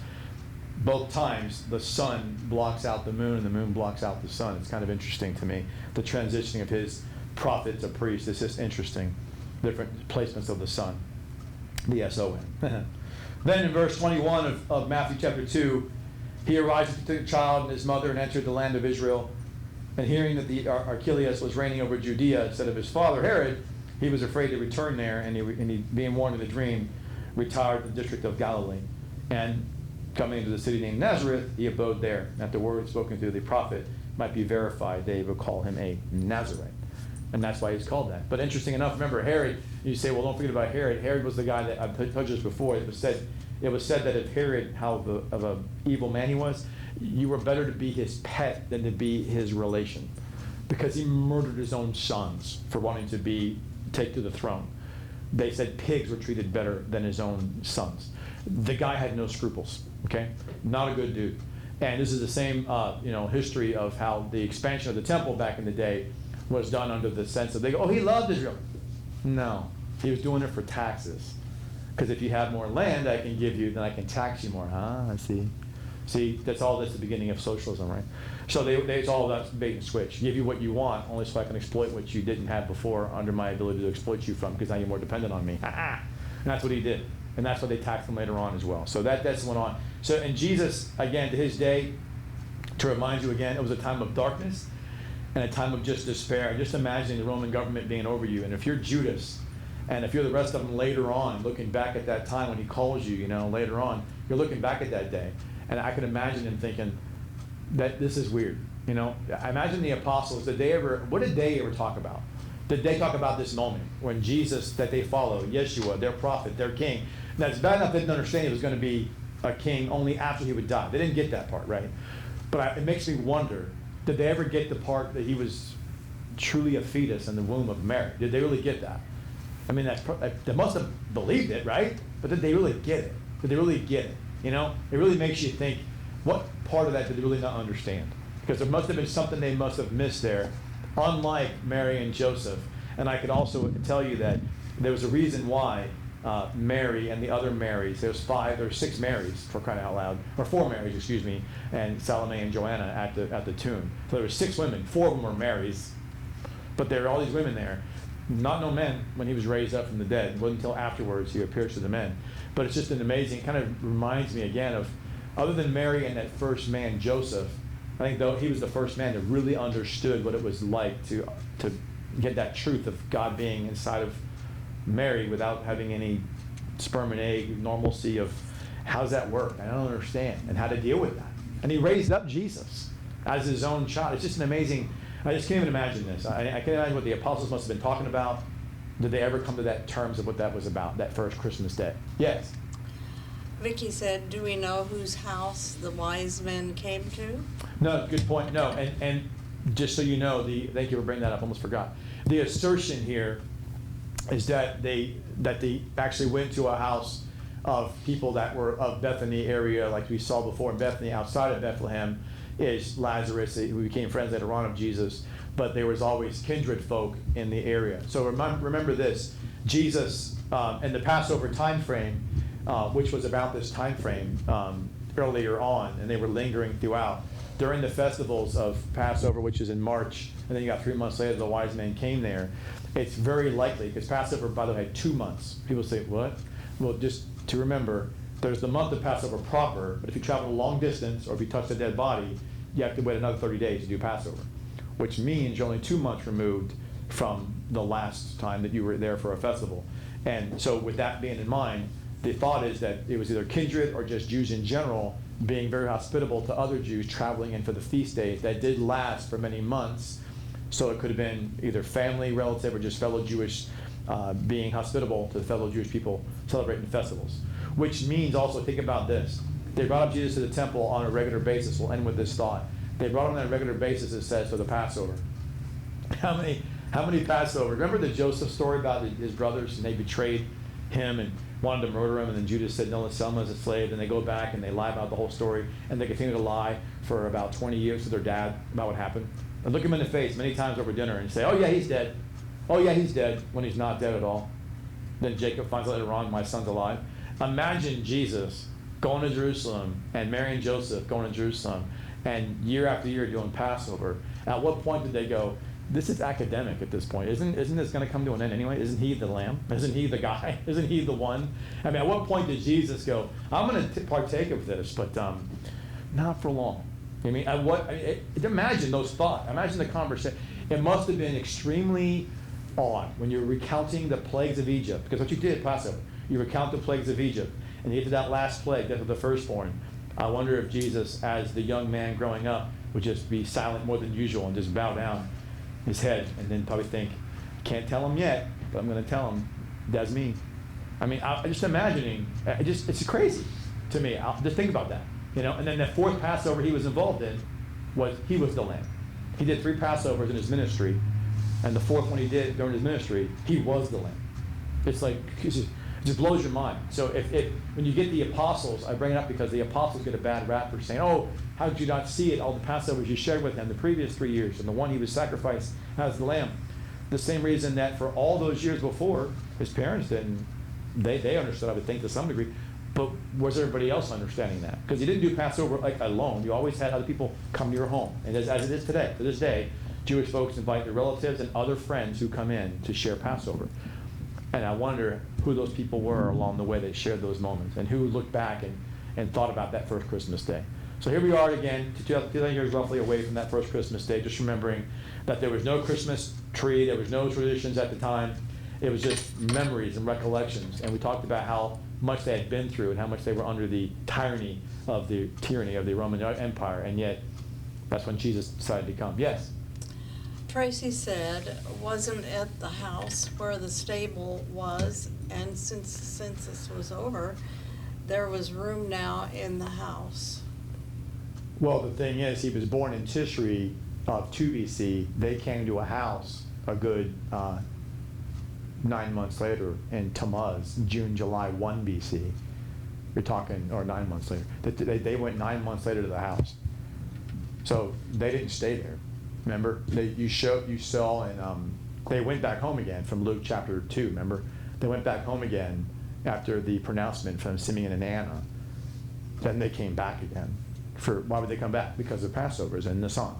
Both times, the sun blocks out the moon, and the moon blocks out the sun. It's kind of interesting to me, the transitioning of his prophet to priest. It's just interesting, different placements of the sun, the S-O-N. Then in verse 21 of Matthew chapter 2, he arises, took the child and his mother, and entered the land of Israel. And hearing that the Archelaus was reigning over Judea instead of his father Herod, he was afraid to return there, and he being warned in a dream, retired to the district of Galilee. And coming into the city named Nazareth, he abode there. That the word spoken through the prophet might be verified, they would call him a Nazarite. And that's why he's called that. But interesting enough, remember Herod, you say, well, don't forget about Herod. Herod was the guy that I've told you this before. It was said that if Herod, how of an evil man he was, you were better to be his pet than to be his relation, because he murdered his own sons for wanting to take to the throne. They said pigs were treated better than his own sons. The guy had no scruples. Okay, not a good dude. And this is the same, history of how the expansion of the temple back in the day was done under the sense of they go, oh, he loved Israel. No, he was doing it for taxes. Because if you have more land I can give you, then I can tax you more. I see. See, that's the beginning of socialism, right? So it's all about bait and switch. Give you what you want, only so I can exploit what you didn't have before under my ability to exploit you from, because now you're more dependent on me. And that's what he did. And that's what they taxed him later on as well. So that's went on. So, and Jesus, again, to his day, to remind you again, it was a time of darkness and a time of just despair. Just imagining the Roman government being over you. And if you're Judas, and if you're the rest of them later on, looking back at that time when he calls you, later on, you're looking back at that day. And I can imagine him thinking that this is weird. I imagine the apostles, what did they ever talk about? Did they talk about this moment when Jesus, that they follow, Yeshua, their prophet, their king? Now, it's bad enough they didn't understand he was going to be a king only after he would die. They didn't get that part, right? But it makes me wonder, did they ever get the part that he was truly a fetus in the womb of Mary? Did they really get that? I mean, they must have believed it, right? But did they really get it? Did they really get it? It really makes you think, what part of that did they really not understand? Because there must have been something they must have missed there, unlike Mary and Joseph. And I could also tell you that there was a reason why Mary and the other Marys, there's 6 Marys, for crying out loud, or 4 Marys, excuse me, and Salome and Joanna at the tomb. So there were 6 women, 4 of them were Marys, but there are all these women there. Not no men when he was raised up from the dead. It wasn't until afterwards he appears to the men. But it's just an amazing, kind of reminds me again of, other than Mary and that first man, Joseph, I think though he was the first man that really understood what it was like to get that truth of God being inside of Mary without having any sperm and egg normalcy of how does that work? I don't understand. And how to deal with that. And he raised up Jesus as his own child. It's just an amazing, I just can't even imagine this. I can't imagine what the apostles must have been talking about. Did they ever come to that terms of what that was about, that first Christmas day? Yes. Vicky said, do we know whose house the wise men came to? No, good point. No, and just so you know, thank you for bringing that up, almost forgot. The assertion here is that they actually went to a house of people that were of Bethany area, like we saw before in Bethany. Outside of Bethlehem is Lazarus, who became friends later on of Jesus, but there was always kindred folk in the area. So remember this, Jesus in the Passover time frame, which was about this time frame earlier on, and they were lingering throughout. During the festivals of Passover, which is in March, and then you got 3 months later, the wise men came there. It's very likely, because Passover, by the way, had 2 months. People say, what? Well, just to remember, there's the month of Passover proper, but if you travel a long distance or if you touch a dead body, you have to wait another 30 days to do Passover, which means you're only 2 months removed from the last time that you were there for a festival. And so with that being in mind, the thought is that it was either kindred or just Jews in general being very hospitable to other Jews traveling in for the feast days that did last for many months. So it could have been either family, relative, or just fellow Jewish being hospitable to the fellow Jewish people celebrating festivals. Which means also, think about this. They brought up Jesus to the temple on a regular basis. We'll end with this thought. They brought him on a regular basis, it says, for the Passover. How How many Passover? Remember the Joseph story about his brothers, and they betrayed him and wanted to murder him, and then Judas said, no, let's sell him as a slave. And they go back and they lie about the whole story, and they continue to lie for about 20 years to their dad about what happened. And look him in the face many times over dinner and say, oh yeah, he's dead. Oh yeah, he's dead, when he's not dead at all. Then Jacob finds out later on, my son's alive. Imagine Jesus going to Jerusalem and Mary and Joseph going to Jerusalem and year after year doing Passover. At what point did they go, this is academic at this point. Isn't this going to come to an end anyway? Isn't he the lamb? Isn't he the guy? Isn't he the one? I mean, at what point did Jesus go, I'm going to partake of this, but not for long? I mean, imagine those thoughts. Imagine the conversation. It must have been extremely odd when you're recounting the plagues of Egypt, because what you did at Passover, you recount the plagues of Egypt, and you get to that last plague, death of the firstborn. I wonder if Jesus, as the young man growing up, would just be silent more than usual and just bow down his head and then probably think, can't tell him yet, but I'm going to tell him, that's me. I mean, I'm just imagining, it's crazy to me. Just think about that, you know. And then the fourth Passover he was involved in he was the lamb. He did 3 Passovers in his ministry, and the fourth one he did during his ministry, he was the lamb. It's like, it just blows your mind. So when you get the apostles, I bring it up because the apostles get a bad rap for saying, oh, how did you not see it, all the Passovers you shared with him the previous 3 years, and the one he was sacrificed as the lamb. The same reason that for all those years before, his parents didn't, they understood, I would think, to some degree, but was everybody else understanding that? Because you didn't do Passover like alone. You always had other people come to your home. And as it is today, to this day, Jewish folks invite their relatives and other friends who come in to share Passover. And I wonder who those people were along the way that shared those moments, and who looked back and thought about that first Christmas day. So here we are again, 2,000 years roughly away from that first Christmas day, just remembering that there was no Christmas tree, there was no traditions at the time. It was just memories and recollections. And we talked about how much they had been through and how much they were under the tyranny of the Roman Empire. And yet, that's when Jesus decided to come. Yes? Tracy said, wasn't it the house where the stable was, and since the census was over, there was room now in the house? Well, the thing is, he was born in Tishri of 2 BC. They came to a house a good 9 months later in Tammuz, June, July 1 BC. You're talking, or 9 months later. They went 9 months later to the house. So they didn't stay there. Remember, you saw, and they went back home again from Luke chapter 2. Remember, they went back home again after the pronouncement from Simeon and Anna. Then they came back again. Why would they come back? Because of Passovers in Nisan.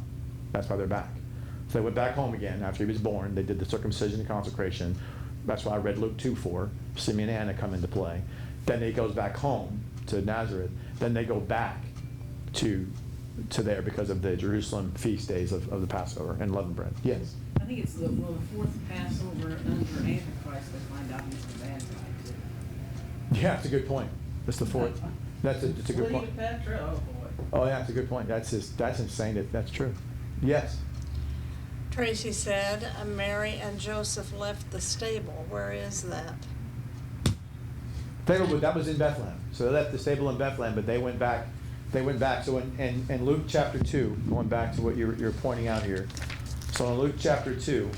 That's why they're back. So they went back home again after he was born. They did the circumcision and consecration. That's why I read Luke 2 for. Simeon and Anna come into play. Then he goes back home to Nazareth. Then they go back to there because of the Jerusalem feast days of the Passover and leavened bread. Yes? I think it's the fourth Passover under Antichrist they find out he's the bad guy too. Yeah, that's a good point. That's the fourth. That's a good point. Cleopatra, oh boy. Oh, yeah, that's a good point. That's insane. That's true. Yes? Tracy said, Mary and Joseph left the stable. Where is that? That was in Bethlehem. So they left the stable in Bethlehem, but they went back. So in Luke chapter 2, going back to what you're pointing out here. So in Luke chapter 2.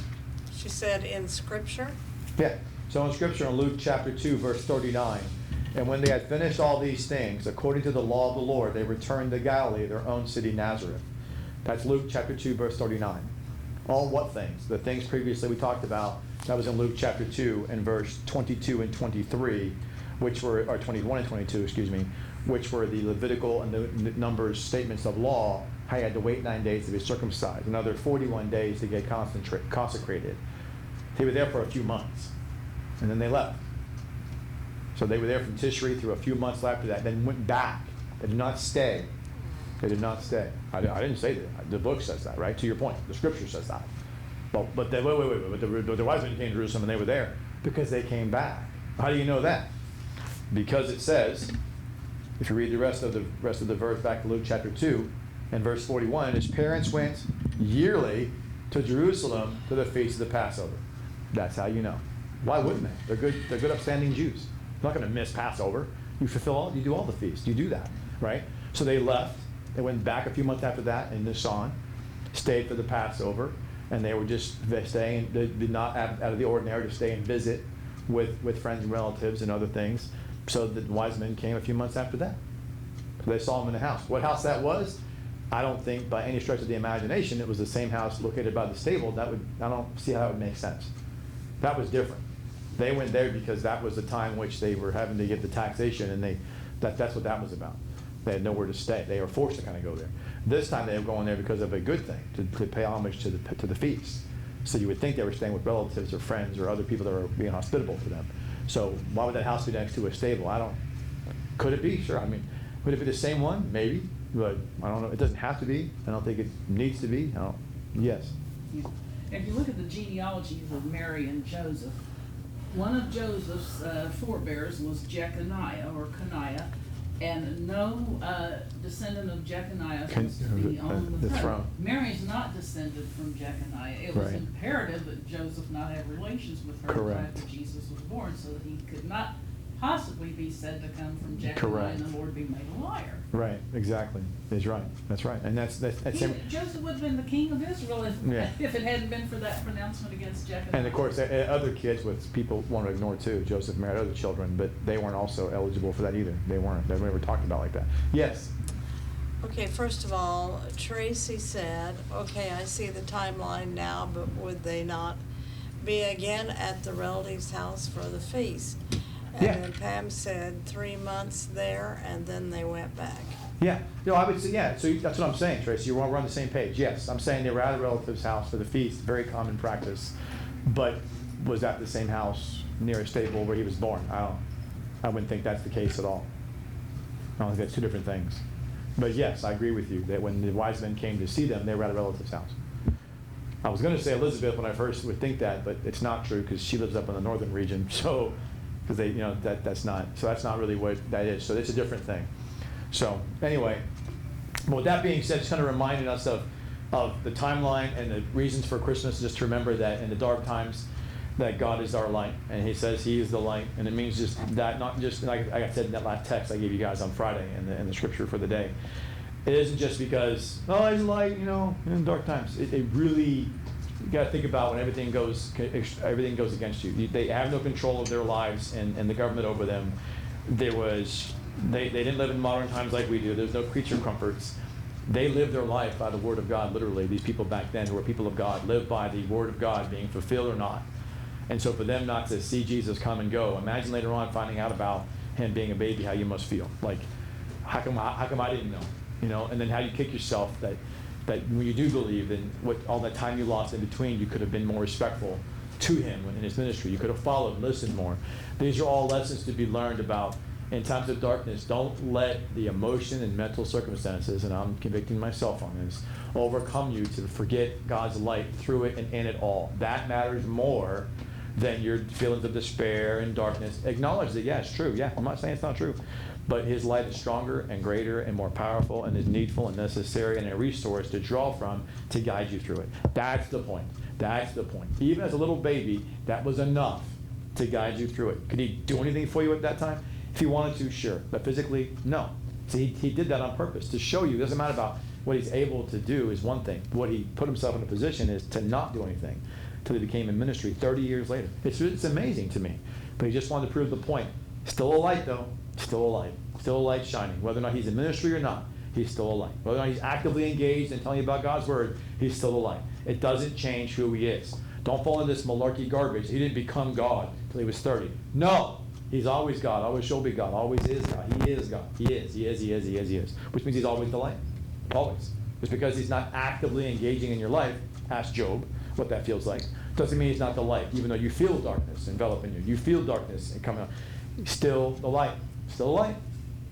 She said in Scripture? Yeah. So in Scripture, in Luke chapter 2, verse 39. And when they had finished all these things, according to the law of the Lord, they returned to Galilee, their own city Nazareth. That's Luke chapter 2, verse 39. All what things? The things previously we talked about, that was in Luke chapter 2 and verse 22 and 23, or 21 and 22, excuse me, which were the Levitical and the Numbers statements of law. How you had to wait 9 days to be circumcised, another 41 days to get consecrated. They were there for a few months, and then they left. So they were there from Tishri through a few months after that, then went back. They did not stay. They did not stay. I didn't say that. The book says that, right? To your point, the Scripture says that. But wait. But the wise men came to Jerusalem and they were there because they came back. How do you know that? Because it says, if you read the rest of the verse back to Luke chapter 2 and verse 41, his parents went yearly to Jerusalem to the feast of the Passover. That's how you know. Why wouldn't they? They're good upstanding Jews. They're not going to miss Passover. You do all the feasts. You do that, right? So they left. They went back a few months after that in Nisan, stayed for the Passover. and they were just staying, they did not out of the ordinary to stay and visit with friends and relatives and other things. So the wise men came a few months after that. So they saw him in the house. What house that was, I don't think by any stretch of the imagination it was the same house located by the stable. I don't see how that would make sense. That was different. They went there because that was the time in which they were having to get the taxation, and that's what that was about. They had nowhere to stay. They were forced to kind of go there. This time they were going there because of a good thing, to pay homage to the feast. So you would think they were staying with relatives or friends or other people that were being hospitable to them. So why would that house be next to a stable? Could it be? Sure. I mean, would it be the same one? Maybe. But I don't know. It doesn't have to be. I don't think it needs to be. Yes. If you look at the genealogies of Mary and Joseph, one of Joseph's forebears was Jeconiah or Coniah, and no descendant of Jeconiah was to be on the throne. Mary's not descended from Jeconiah. It was imperative that Joseph not have relations with her after Jesus was born, so that he could not possibly be said to come from Jeconiah and the Lord be made a liar. Right, exactly. He's right. That's right. And that's Joseph would have been the king of Israel if it hadn't been for that pronouncement against Jeconiah. And of course, other kids, with people want to ignore too. Joseph married other children, but they weren't also eligible for that either. They weren't. They were never talked about like that. Yes. Okay, first of all, Tracy said, okay, I see the timeline now, but would they not be again at the relative's house for the feast? And then Pam said 3 months there, and then they went back. Yeah. No, I would say, yeah. So that's what I'm saying, Tracy. We're on the same page. Yes. I'm saying they were at a relative's house for the feast, very common practice. But was that the same house near a stable where he was born? I wouldn't think that's the case at all. I don't think that's two different things. But yes, I agree with you that when the wise men came to see them, they were at a relative's house. I was going to say Elizabeth when I first would think that, but it's not true because she lives up in the northern region. So, because they, that's not really what that is. So it's a different thing. So anyway, but with that being said, it's kind of reminding us of the timeline and the reasons for Christmas, just to remember that in the dark times, that God is our light, and He says He is the light, and it means just that, not just like I said in that last text I gave you guys on Friday in the scripture for the day. It isn't just because He's light, in dark times. It really, you got to think about when everything goes against you. They have no control of their lives and the government over them. They didn't live in modern times like we do. There's no creature comforts. They lived their life by the Word of God, literally. These people back then who were people of God lived by the Word of God being fulfilled or not. And so for them not to see Jesus come and go, imagine later on finding out about Him being a baby, how you must feel. Like, how come I didn't know? And then how you kick yourself that when you do believe, then all that time you lost in between, you could have been more respectful to Him in His ministry. You could have followed and listened more. These are all lessons to be learned about in times of darkness. Don't let the emotion and mental circumstances, and I'm convicting myself on this, overcome you to forget God's light through it and in it all. That matters more than your feelings of despair and darkness. Acknowledge that, yeah, it's true. Yeah, I'm not saying it's not true. But His light is stronger and greater and more powerful and is needful and necessary and a resource to draw from to guide you through it. That's the point. That's the point. Even as a little baby, that was enough to guide you through it. Could He do anything for you at that time? If He wanted to, sure. But physically, no. See, He did that on purpose to show you. It doesn't matter about what He's able to do is one thing. What He put Himself in a position is to not do anything until He became in ministry 30 years later. It's amazing to me. But He just wanted to prove the point. Still a light, though. Still a light. Still a light shining. Whether or not He's in ministry or not, He's still a light. Whether or not He's actively engaged in telling you about God's Word, He's still a light. It doesn't change who He is. Don't fall into this malarkey garbage. He didn't become God until He was 30. No! He's always God. Always shall be God. Always is God. He is God. He is. He is. He is. He is. He is. Which means He's always the light. Always. Just because He's not actively engaging in your life, ask Job what that feels like, doesn't mean He's not the light. Even though you feel darkness enveloping you. You feel darkness coming up. Still the light. Still a light.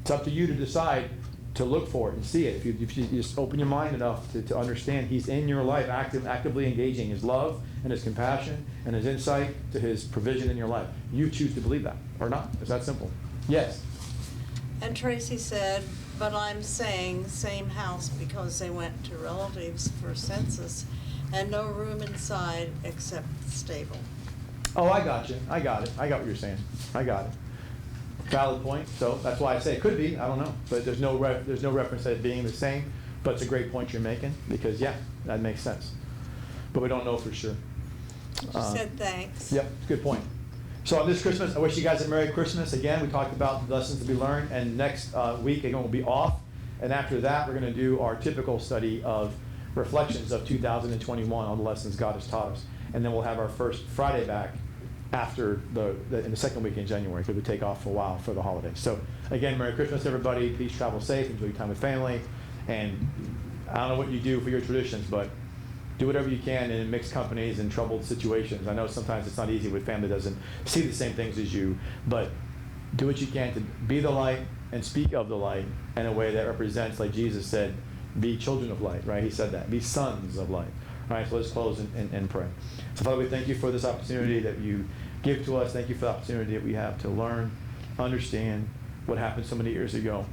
It's up to you to decide to look for it and see it. If you just open your mind enough to understand He's in your life, actively engaging His love and His compassion and His insight to His provision in your life. You choose to believe that or not. It's that simple. Yes? And Tracy said, but I'm saying same house because they went to relatives for census and no room inside except the stable. Oh, I got you. I got it. I got what you're saying. I got it. Valid point. So that's why I say it could be. I don't know. But there's no reference to it being the same. But it's a great point you're making because, yeah, that makes sense. but we don't know for sure. Just said thanks. Yep, good point. So on this Christmas, I wish you guys a Merry Christmas. Again, we talked about the lessons to be learned, and next week, again, we'll be off. And after that, we're going to do our typical study of reflections of 2021 on the lessons God has taught us. And then we'll have our first Friday back after in the second week in January, because we take off for a while for the holidays. So again, Merry Christmas, everybody. Please travel safe, enjoy your time with family. And I don't know what you do for your traditions, but do whatever you can in mixed companies and troubled situations. I know sometimes it's not easy when family doesn't see the same things as you, but do what you can to be the light and speak of the light in a way that represents, like Jesus said, be children of light, right? He said that. Be sons of light. All right, so let's close and pray. So Father, we thank you for this opportunity that you give to us. Thank you for the opportunity that we have to learn, understand what happened so many years ago.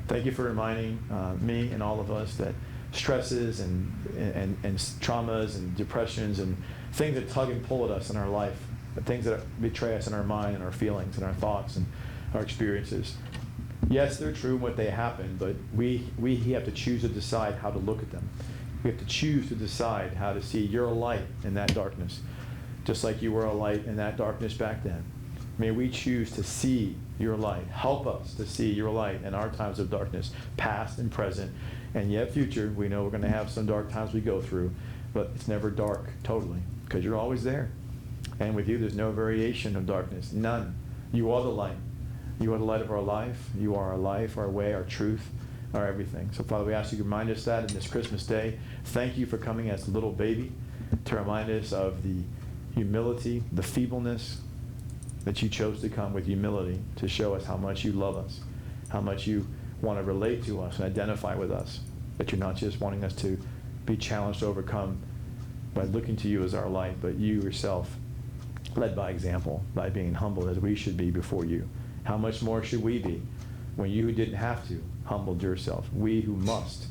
Thank you for reminding me and all of us that stresses and traumas and depressions and things that tug and pull at us in our life, the things that betray us in our mind and our feelings and our thoughts and our experiences. Yes, they're true what they happen, but we have to choose to decide how to look at them. We have to choose to decide how to see your light in that darkness, just like you were a light in that darkness back then. May we choose to see your light. Help us to see your light in our times of darkness, past and present, and yet future. We know we're going to have some dark times we go through, but it's never dark totally, because you're always there. And with you, there's no variation of darkness, none. You are the light. You are the light of our life. You are our life, our way, our truth, our everything. So, Father, we ask you to remind us that in this Christmas day. Thank you for coming as a little baby to remind us of the humility, the feebleness, that you chose to come with humility to show us how much you love us, how much you want to relate to us and identify with us, that you're not just wanting us to be challenged to overcome by looking to you as our light, but you yourself led by example, by being humble as we should be before you. How much more should we be when you who didn't have to humbled yourself? We who must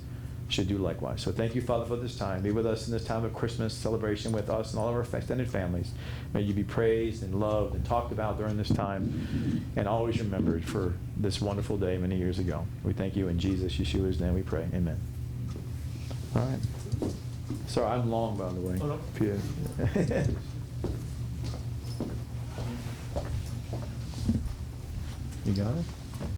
should do likewise. So thank you, Father, for this time. Be with us in this time of Christmas celebration with us and all of our extended families. May you be praised and loved and talked about during this time and always remembered for this wonderful day many years ago. We thank you in Jesus, Yeshua's name we pray. Amen. All right. Sorry, I'm long, by the way. Oh, no. If you- You got it?